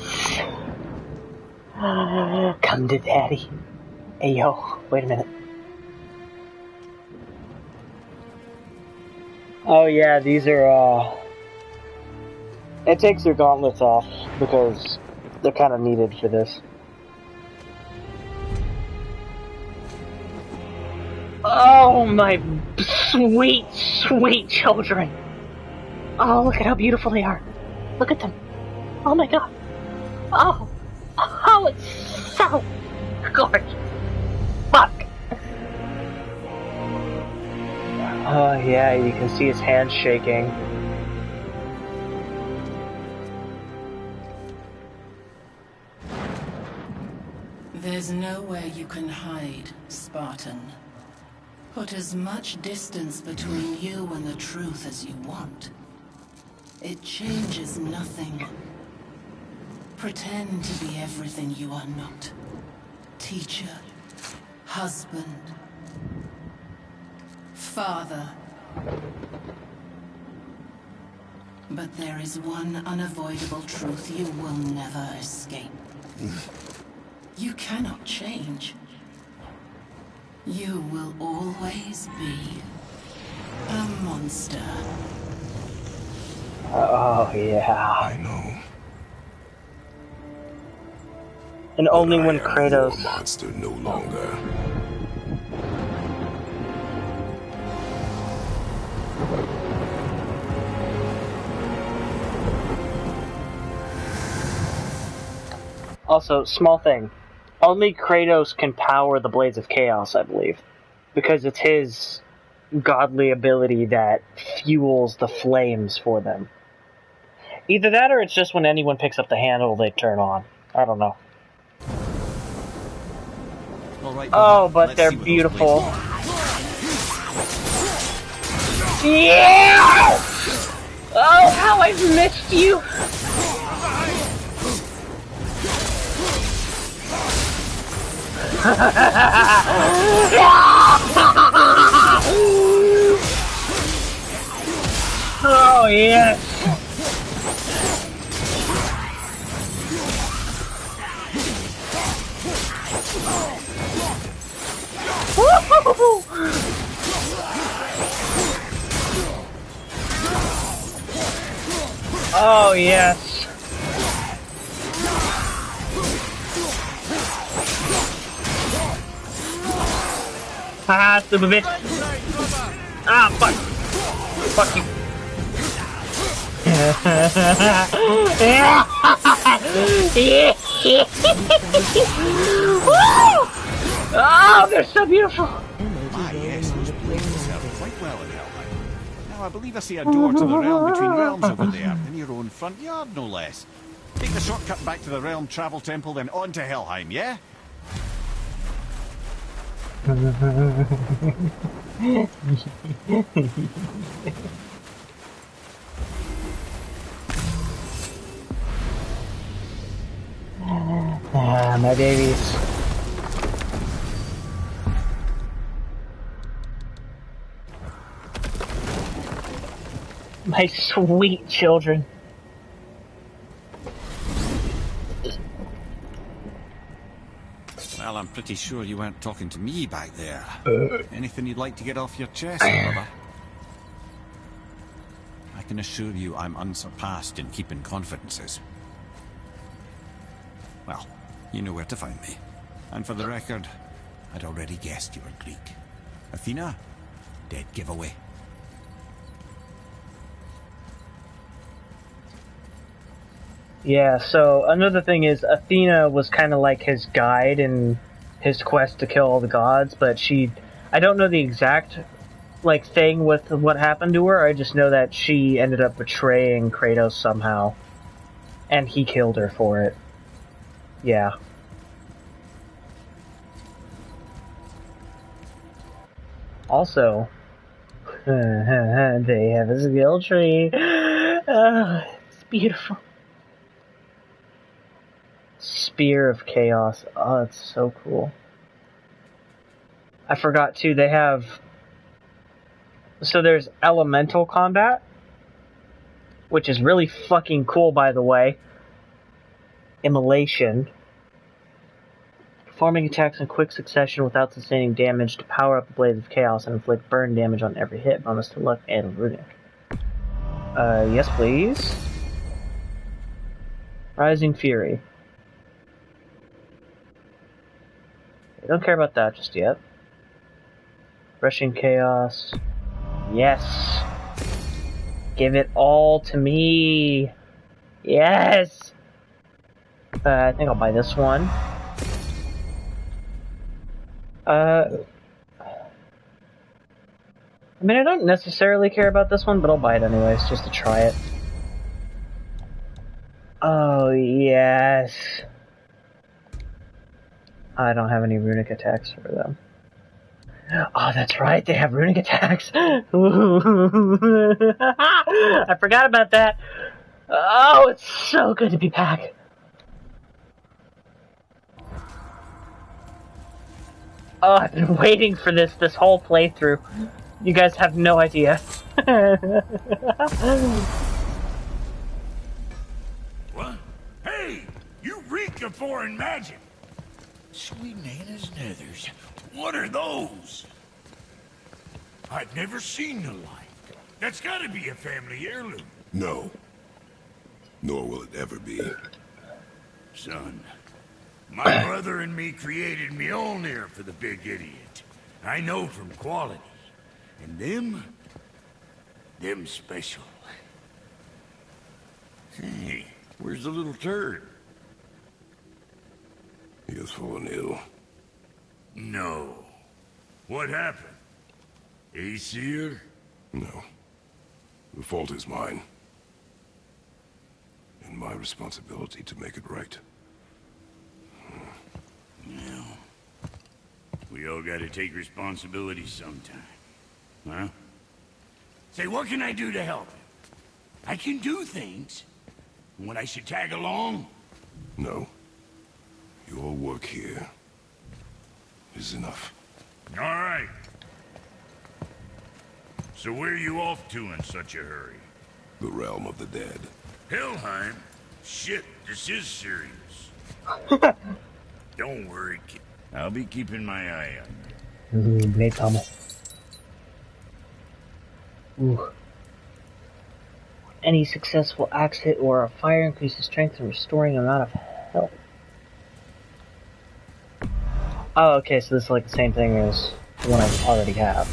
Come to daddy. Hey yo, wait a minute. Oh yeah, these are it takes your gauntlets off because they're kind of needed for this. Oh my sweet, sweet children. Oh, look at how beautiful they are. Look at them. Oh my god. Oh. Oh, it's so gorgeous. Fuck. Oh yeah, you can see his hands shaking. There's nowhere you can hide, Spartan. Put as much distance between you and the truth as you want. It changes nothing. Pretend to be everything you are not. Teacher, husband, father. But there is one unavoidable truth you will never escape. You cannot change. You will always be a monster. Oh, yeah. I know. And only But when I am Kratos... your monster no longer. Also, small thing. Only Kratos can power the Blades of Chaos, I believe. Because it's his godly ability that fuels the flames for them. Either that or it's just when anyone picks up the handle they turn on. I don't know. All right, Oh, but let's they're see what those beautiful. blades are. Yeah! Oh, how I've missed you! Oh, yes! Oh, yes. Haha, stupid bitch. Ah, fuck. Fuck you. Oh, they're so beautiful. Ah, yes, those places serve quite well in Helheim. Now, I believe I see a door to the realm between realms over there, in your own front yard, no less. Take the shortcut back to the Realm Travel Temple, then on to Helheim, yeah? Ah, my babies. My sweet children. Well, I'm pretty sure you weren't talking to me back there. Anything you'd like to get off your chest, brother? I can assure you I'm unsurpassed in keeping confidences. Well, you know where to find me. And for the record, I'd already guessed you were Greek. Athena? Dead giveaway. Yeah, so another thing is Athena was kind of like his guide in his quest to kill all the gods, but I don't know the exact like thing with what happened to her. I just know that she ended up betraying Kratos somehow, and he killed her for it. Yeah. Also, they have a skill tree. Oh, it's beautiful. Spear of Chaos. Oh, that's so cool. I forgot too, they have... So there's elemental combat, which is really fucking cool, by the way. Immolation. Performing attacks in quick succession without sustaining damage to power up the Blades of Chaos and inflict burn damage on every hit. Bonus to luck and runic. Yes please. Rising Fury. I don't care about that just yet. Rushing Chaos. Yes! Give it all to me! Yes! I think I'll buy this one. I mean, I don't necessarily care about this one, but I'll buy it anyways, just to try it. Oh, yes! I don't have any runic attacks for them. Oh, that's right, they have runic attacks! I forgot about that! Oh, it's so good to be back! Oh, I've been waiting for this whole playthrough. You guys have no idea. What? Hey! You reek of foreign magic! Sweet Nana's nethers. What are those? I've never seen the like. That's gotta be a family heirloom. No. Nor will it ever be. Son, my brother and me created Mjolnir for the big idiot. I know from quality. And them special. Hey, where's the little turd? He has fallen ill. No. What happened? Aesir? No. The fault is mine. And my responsibility to make it right. Well, we all gotta take responsibility sometime. Huh? Say, what can I do to help him? I can do things. When I should tag along? No. Your work here is enough. All right. So where are you off to in such a hurry? The realm of the dead. Helheim? Shit, this is serious. Don't worry, kid. I'll be keeping my eye on you. Blade Pommel. Ooh. Any successful axe hit or a fire increases strength and restoring amount of health. Oh, okay, so this is like the same thing as the one I already have.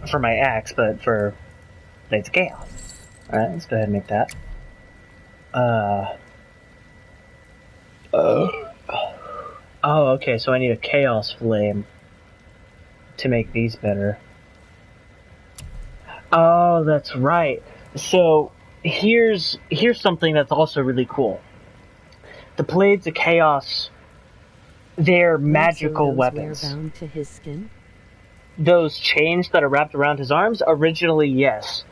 For my axe, but for Blades of Chaos. Alright, let's go ahead and make that. Oh, okay, so I need a Chaos Flame to make these better. Oh, that's right. So, here's something that's also really cool. The Blades of Chaos, they're magical weapons. Bound to his skin? Those chains that are wrapped around his arms, originally, yes.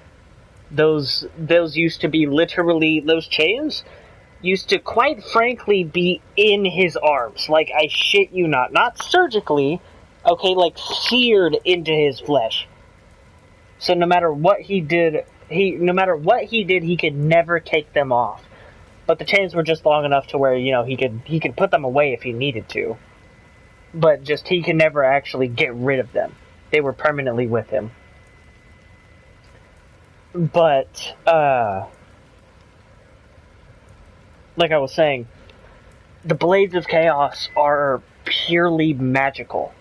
Those used to be literally, those chains used to, quite frankly, be in his arms. Like, I shit you not. Not surgically, okay, like seared into his flesh. So no matter what he did, he could never take them off. But the chains were just long enough to where, you know, he could put them away if he needed to. But just, he could never actually get rid of them. They were permanently with him. But, like I was saying, the Blades of Chaos are purely magical.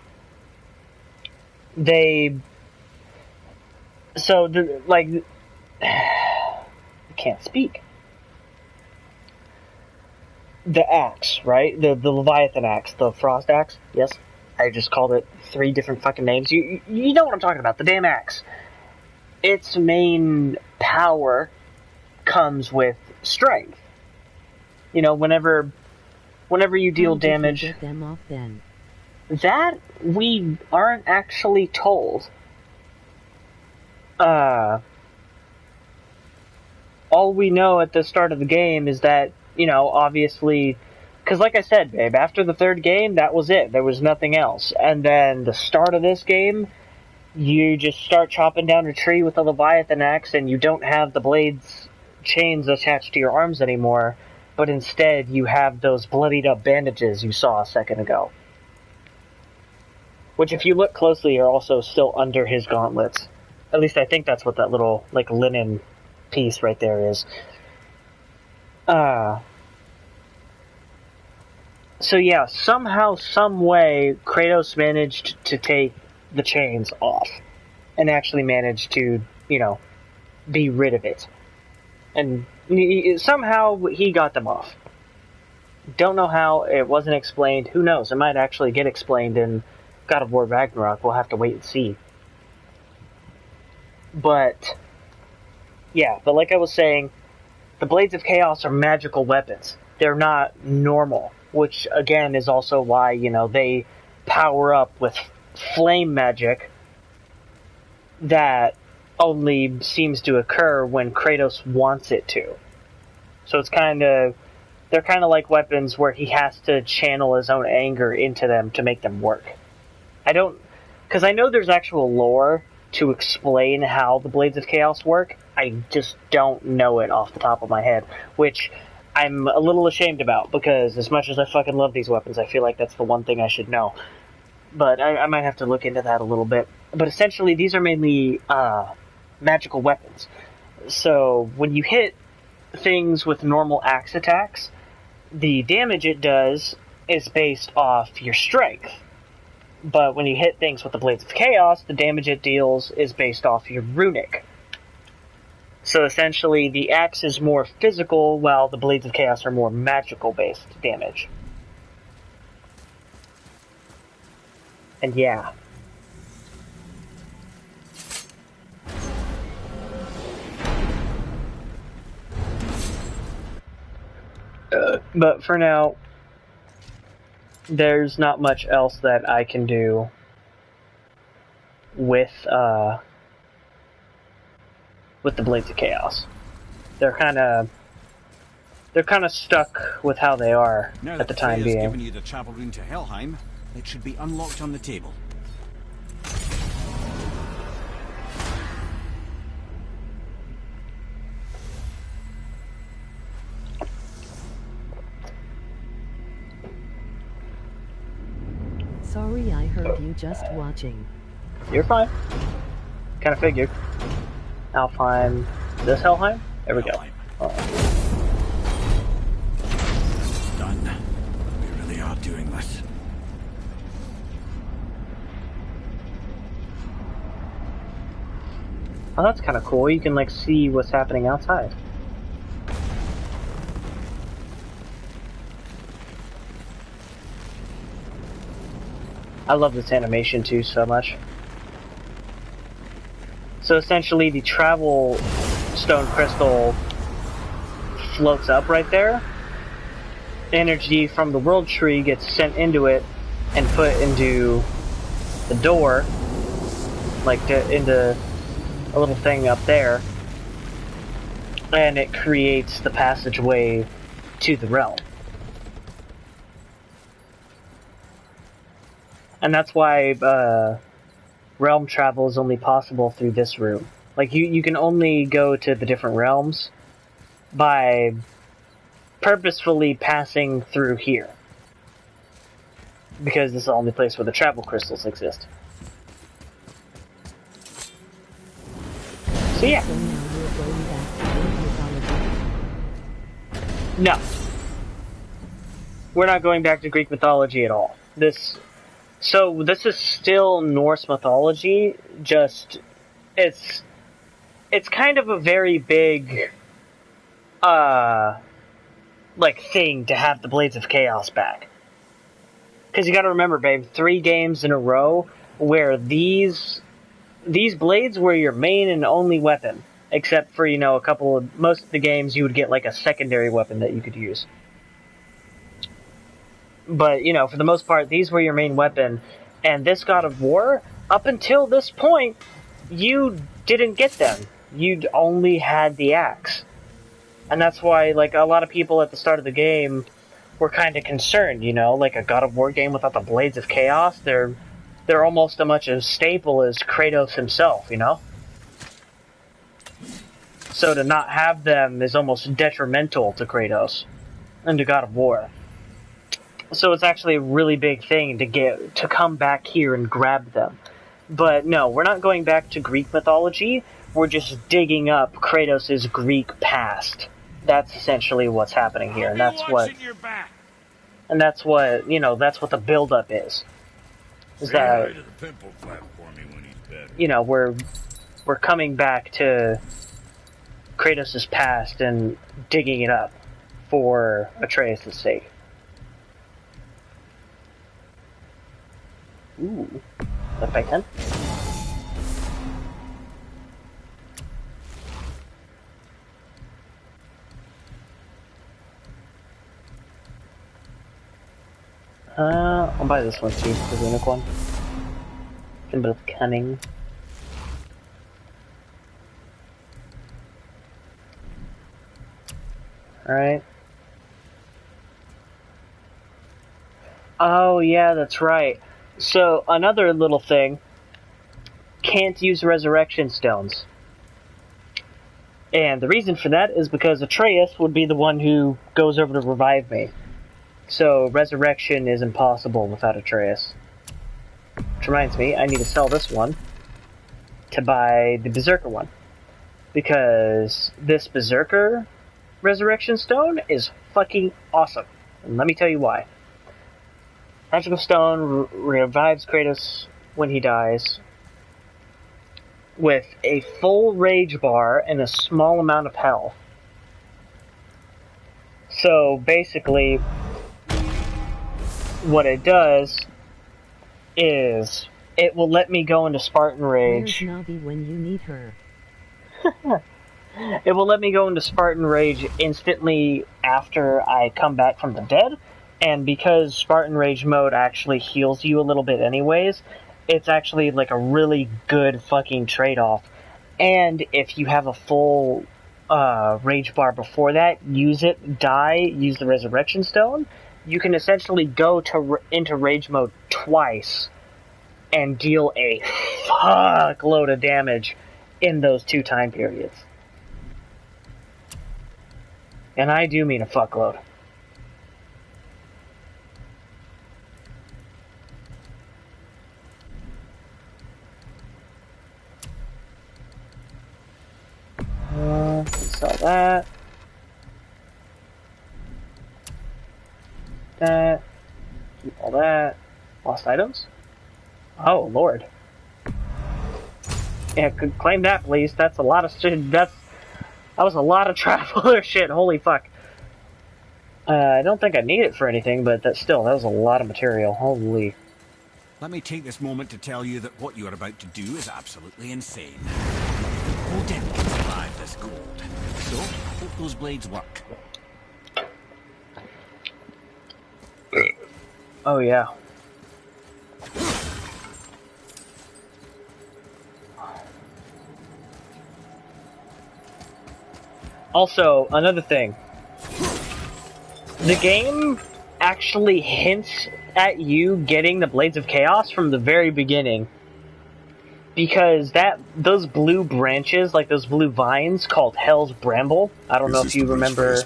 I can't speak. The axe, right? The Leviathan axe, the Frost axe, yes? I just called it 3 different fucking names. You know what I'm talking about, the damn axe. Its main power comes with strength. You know, whenever you deal damage... Get them off then? That we aren't actually told. All we know at the start of the game is that, you know, obviously... Because like I said, babe, after the 3rd game, that was it. There was nothing else. And then the start of this game, you just start chopping down a tree with a Leviathan axe, and you don't have the blades chains attached to your arms anymore, but instead you have those bloodied up bandages you saw a second ago. Which, if you look closely, are also still under his gauntlets. At least I think that's what that little, like, linen piece right there is. So yeah, somehow, some way, Kratos managed to take the chains off. And actually managed to, you know, be rid of it. And somehow he got them off. Don't know how, it wasn't explained. Who knows, it might actually get explained in God of War Ragnarok. We'll have to wait and see. But, yeah, but like I was saying, the Blades of Chaos are magical weapons. They're not normal. Which, again, is also why, you know, they power up with flame magic that only seems to occur when Kratos wants it to. So it's they're kind of like weapons where he has to channel his own anger into them to make them work. Because I know there's actual lore to explain how the Blades of Chaos work. I just don't know it off the top of my head, which I'm a little ashamed about, because as much as I fucking love these weapons, I feel like that's the one thing I should know. But I might have to look into that a little bit. But essentially, these are mainly magical weapons. So when you hit things with normal axe attacks, the damage it does is based off your strength. But when you hit things with the Blades of Chaos, the damage it deals is based off your runic. So essentially, the axe is more physical, while the Blades of Chaos are more magical-based damage. And yeah. But for now, there's not much else that I can do with the Blades of Chaos. They're kind of stuck with how they are at the time being. Given you the travel rune to Helheim, it should be unlocked on the table. Sorry, I heard you just watching. You're fine. Kind of figured. Alfheim. This Helheim? There we go. Oh. Done. We really are doing this. Oh, that's kind of cool. You can, like, see what's happening outside. I love this animation, too, so much. So, essentially, the travel stone crystal floats up right there. Energy from the world tree gets sent into it and put into the door, like, into a little thing up there, and it creates the passageway to the realm. And that's why realm travel is only possible through this room. Like, you can only go to the different realms by purposefully passing through here. Because this is the only place where the travel crystals exist. So yeah. So now you're going back to Greek mythology? No. We're not going back to Greek mythology at all. So this is still Norse mythology, just it's kind of a very big like thing to have the Blades of Chaos back. Cuz you got to remember, babe, 3 games in a row where these blades were your main and only weapon, except for, you know, most of the games you would get like a secondary weapon that you could use. But, you know, for the most part, these were your main weapon. And this God of War, up until this point, you didn't get them. You'd only had the axe. And that's why, like, a lot of people at the start of the game were kind of concerned, you know? Like, a God of War game without the Blades of Chaos, they're almost as much a staple as Kratos himself, you know? So to not have them is almost detrimental to Kratos and to God of War. So it's actually a really big thing to come back here and grab them. But no, we're not going back to Greek mythology. We're just digging up Kratos' Greek past. That's essentially what's happening here, and that's what you know. That's what the build-up is. Is that, you know, we're coming back to Kratos' past and digging it up for Atreus' sake. Ooh, left by 10. I'll buy this one too, the runic one. Symbol of cunning. Alright. Oh yeah, that's right. So, another little thing, can't use resurrection stones. And the reason for that is because Atreus would be the one who goes over to revive me. So, resurrection is impossible without Atreus. Which reminds me, I need to sell this one to buy the Berserker one. Because this Berserker resurrection stone is fucking awesome. And let me tell you why. Magical Stone revives Kratos when he dies with a full rage bar and a small amount of health. So basically, what it does is it will let me go into Spartan Rage. Where's Navi when you need her? It will let me go into Spartan Rage instantly after I come back from the dead. And because Spartan Rage mode actually heals you a little bit anyways, it's actually like a really good fucking trade-off. And if you have a full rage bar before that, use it, die, use the Resurrection Stone, you can essentially go into rage mode twice and deal a fuckload of damage in those 2 time periods. And I do mean a fuckload. that. That. Keep all that. Lost items? Oh, Lord. Yeah, claim that, please. That's a lot of shit. That was a lot of traveler shit. Holy fuck. I don't think I need it for anything, but that was a lot of material. Holy. Let me take this moment to tell you that what you are about to do is absolutely insane. Odin can survive this cold. So, I hope those blades work. Oh, yeah. Also, another thing. The game actually hints at you getting the Blades of Chaos from the very beginning. Because those blue branches, like those blue vines called Hell's Bramble, I don't know if you remember...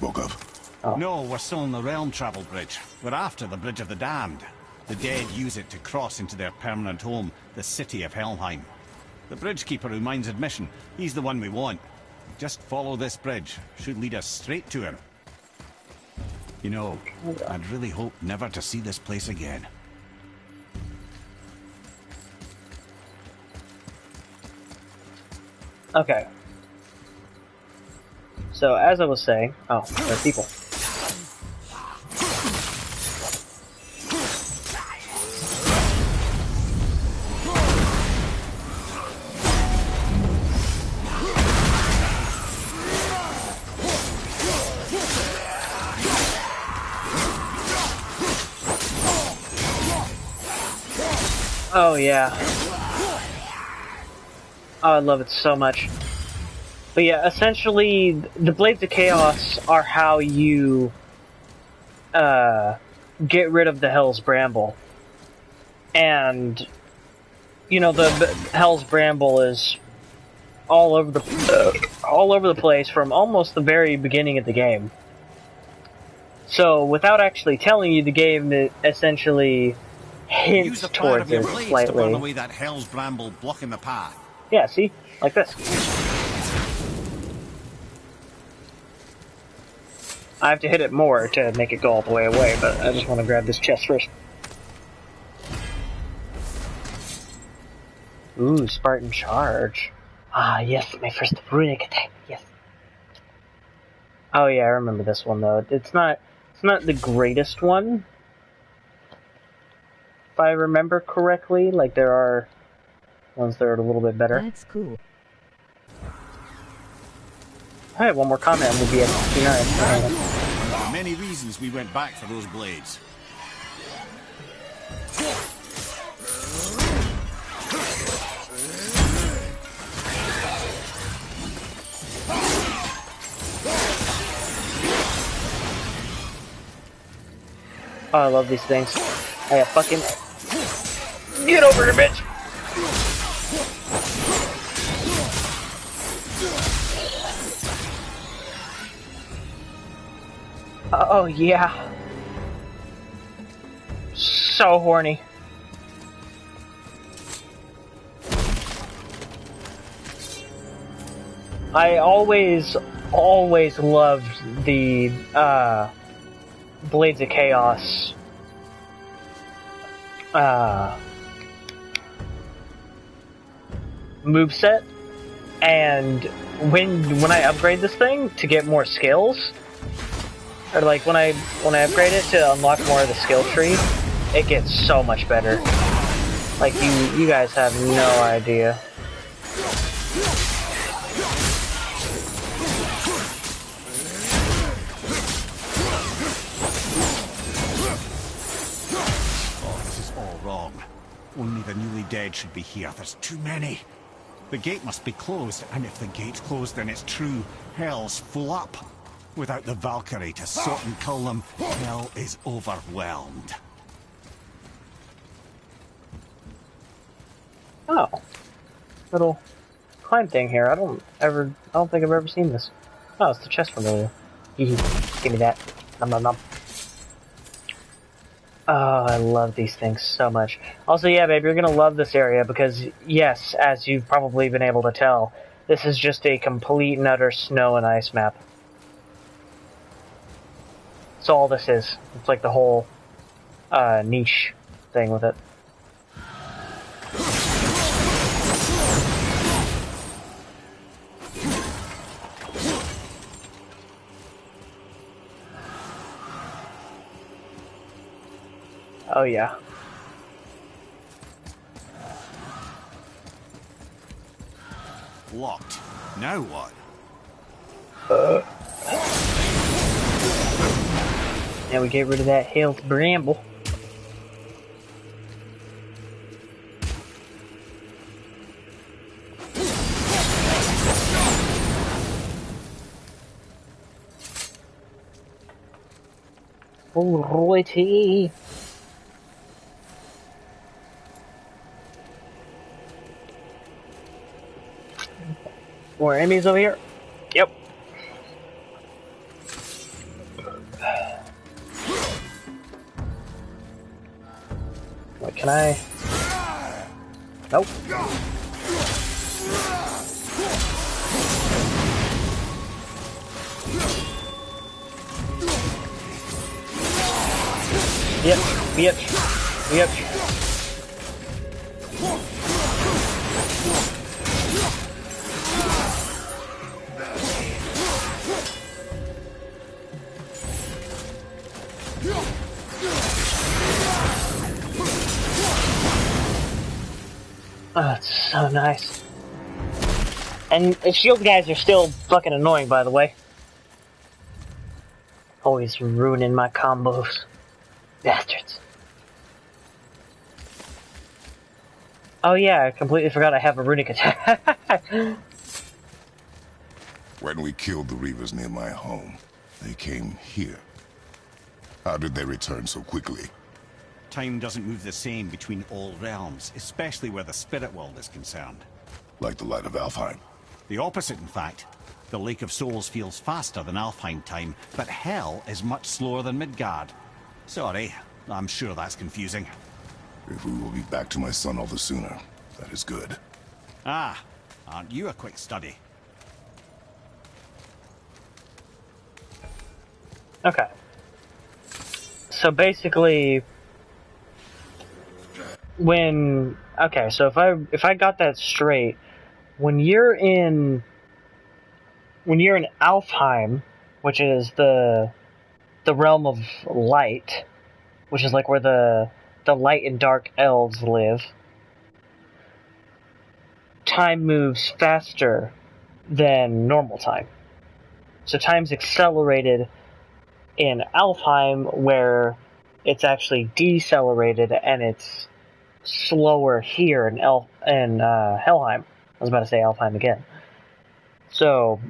Oh. No, we're still on the Realm Travel Bridge. We're after the Bridge of the Damned. The dead use it to cross into their permanent home, the city of Helheim. The Bridgekeeper who minds admission, he's the one we want. Just follow this bridge. Should lead us straight to him. You know, I'd really hope never to see this place again. Okay. So, as I was saying... Oh, there are people. Oh, yeah. Oh, I love it so much. But yeah, essentially, the Blades of Chaos are how you get rid of the Hell's Bramble. And, you know, the Hell's Bramble is all over the place from almost the very beginning of the game. So, without actually telling you, the game essentially hints towards it slightly. To burn away that Hell's Bramble blocking the path. Yeah, see? Like this. I have to hit it more to make it go all the way away, but I just want to grab this chest first. Ooh, Spartan Charge. Ah, yes, my first runic attack, yes. Oh yeah, I remember this one though. It's not the greatest one. If I remember correctly, like there are ones that are a little bit better. That's cool. Alright, one more comment and we'll be at 59. There are many reasons we went back for those blades. Oh, I love these things. Hey, fucking... Get over here, bitch! Oh, yeah. So horny. I always loved the, Blades of Chaos, moveset, and when I upgrade this thing to get more skills, or like when I upgrade it to unlock more of the skill tree, it gets so much better. Like you guys have no idea. Only the newly dead should be here. There's too many. The gate must be closed, and if the gate's closed, then it's true. Hell's full up. Without the Valkyrie to sort and kill them, Hell is overwhelmed. Oh. Little climb thing here. I don't think I've ever seen this. Oh, it's the chest from earlier. Give me that. Nom nom nom. Oh, I love these things so much. Also, yeah, babe, you're gonna love this area because, yes, as you've probably been able to tell, This is just a complete and utter snow and ice map. That's all this is. It's like the whole niche thing with it. Oh yeah. Locked. Now what? Now we get rid of that health bramble. Alrighty. More enemies over here? Yep. What can I? Nope. Yep. Yep. Yep. Oh, that's so nice. And the shield guys are still fucking annoying, by the way. Always ruining my combos. Bastards. Oh yeah, I completely forgot I have a runic attack. When we killed the Reavers near my home, they came here. How did they return so quickly? Time doesn't move the same between all realms, especially where the spirit world is concerned. Like the light of Alfheim. The opposite, in fact. The Lake of Souls feels faster than Alfheim time, but Hell is much slower than Midgard. Sorry, I'm sure that's confusing. If we will be back to my son all the sooner, that is good. Ah, aren't you a quick study? Okay. So basically, if I got that straight, when you're in Alfheim, which is the realm of light, which is like where the light and dark elves live, time moves faster than normal time. So time's accelerated in Alfheim, where it's actually decelerated and it's slower here in Helheim. I was about to say Alfheim again. So,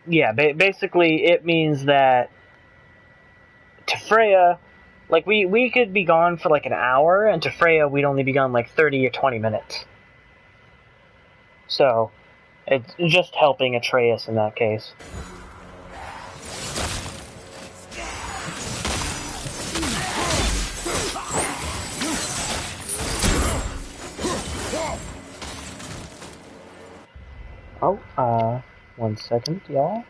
yeah, basically it means that to Freya, like, we could be gone for like an hour, and to Freya we'd only be gone like 30 or 20 minutes. So, it's just helping Atreus in that case. Oh, 1 second, y'all.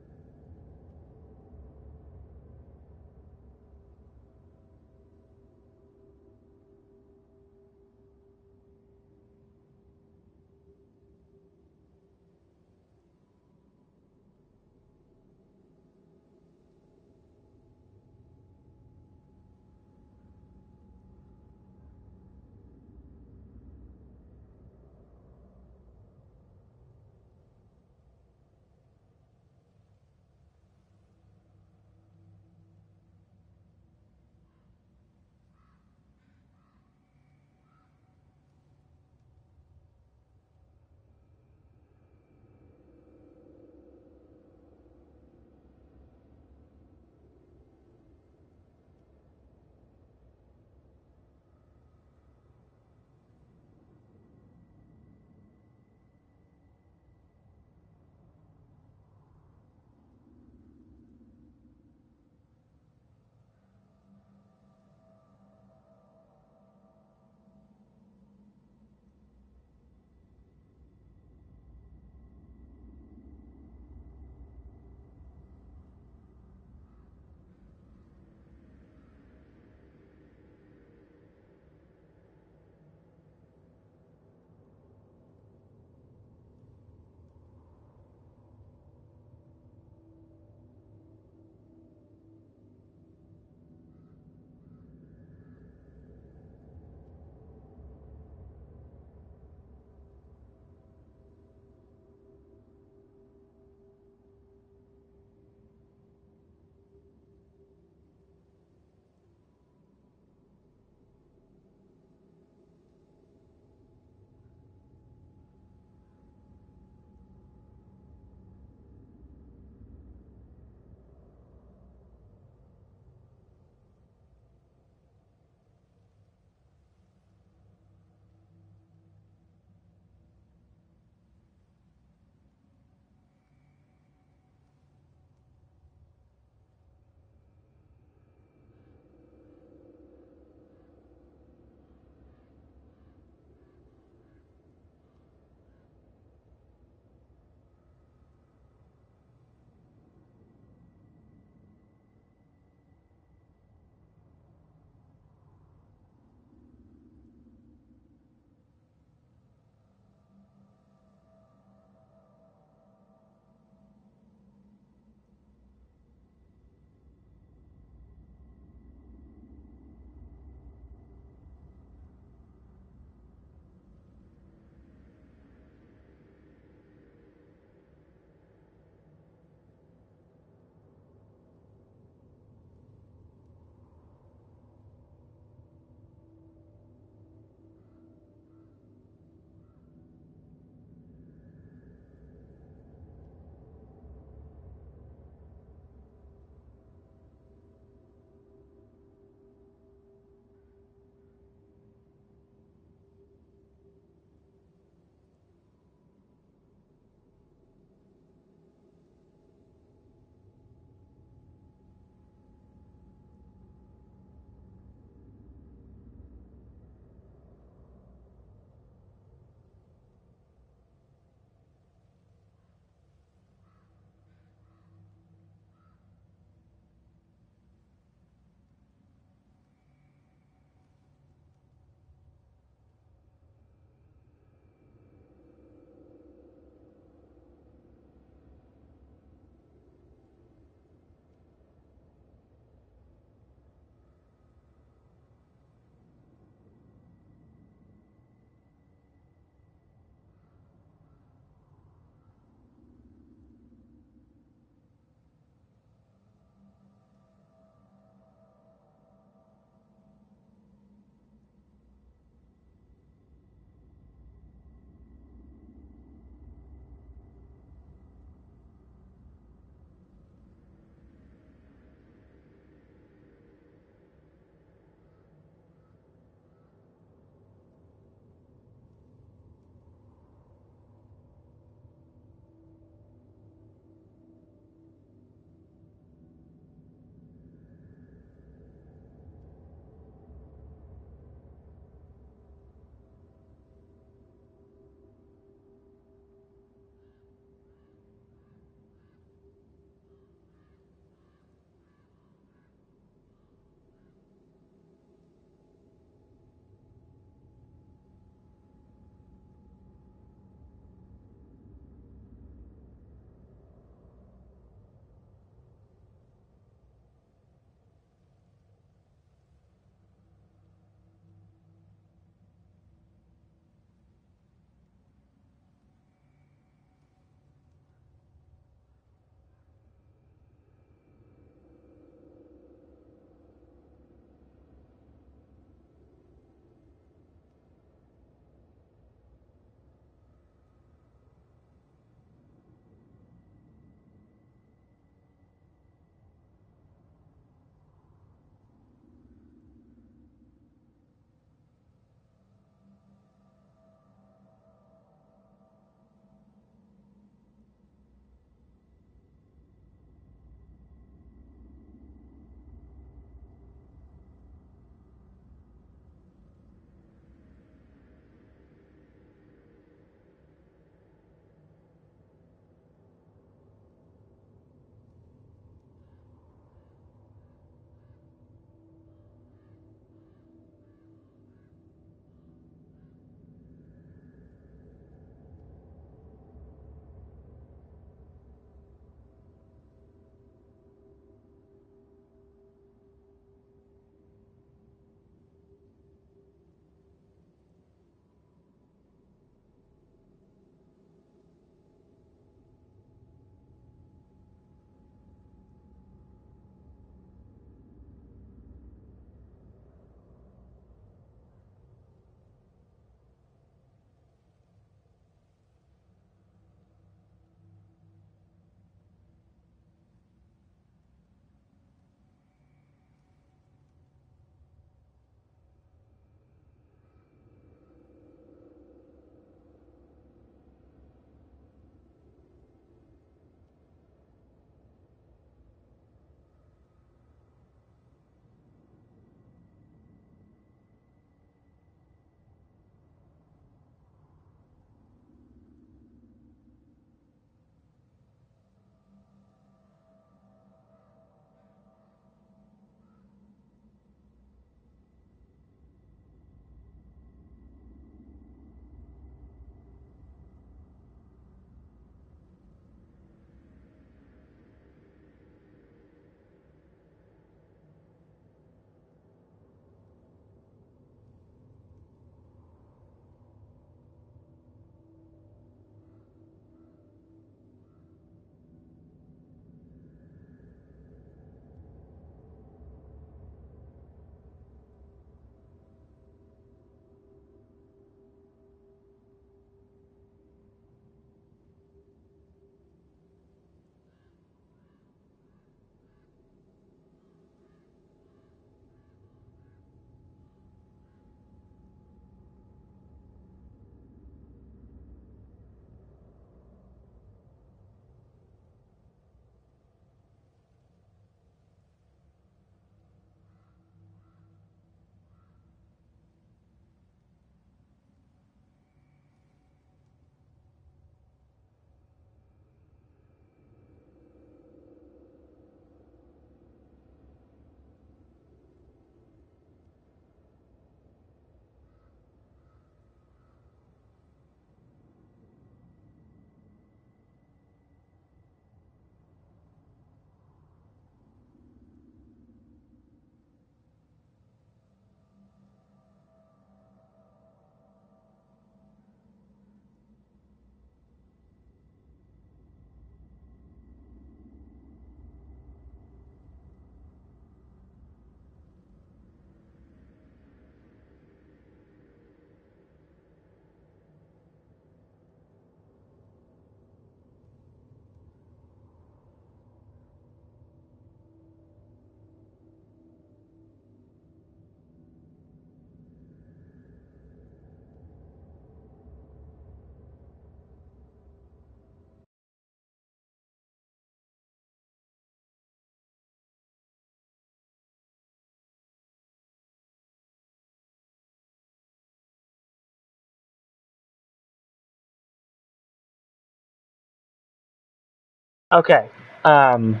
Okay. I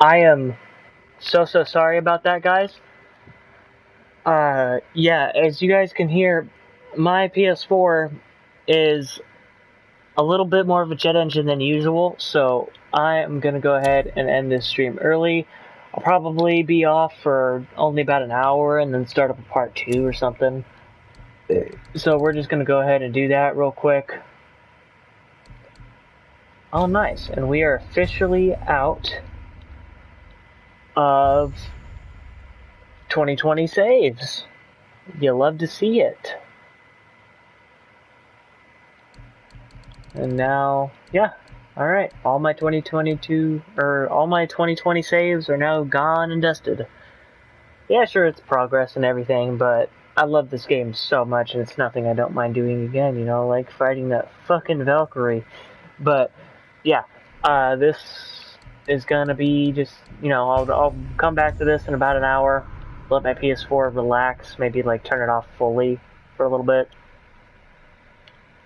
am so sorry about that, guys. Yeah, as you guys can hear, my PS4 is a little bit more of a jet engine than usual, so I am gonna go ahead and end this stream early. I'll probably be off for only about an hour and then start up a part 2 or something. So we're just gonna go ahead and do that real quick. Oh, nice. And we are officially out of 2020 saves. You love to see it. And now, yeah, alright. All my 2020 saves are now gone and dusted. Yeah, sure, it's progress and everything, but I love this game so much, and it's nothing I don't mind doing again, you know, like fighting that fucking Valkyrie. But, yeah, this is gonna be just, you know, I'll come back to this in about an hour, let my PS4 relax, maybe, like, turn it off fully for a little bit.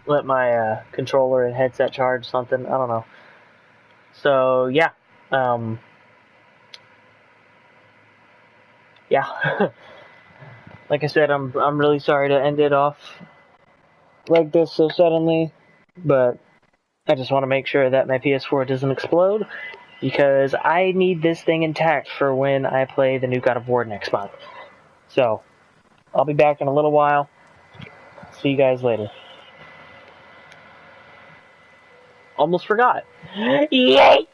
Let my controller and headset charge something, I don't know. So, yeah, yeah. Like I said, I'm really sorry to end it off like this so suddenly, but I just want to make sure that my PS4 doesn't explode, because I need this thing intact for when I play the new God of War next month. So, I'll be back in a little while. See you guys later. Almost forgot. Yay!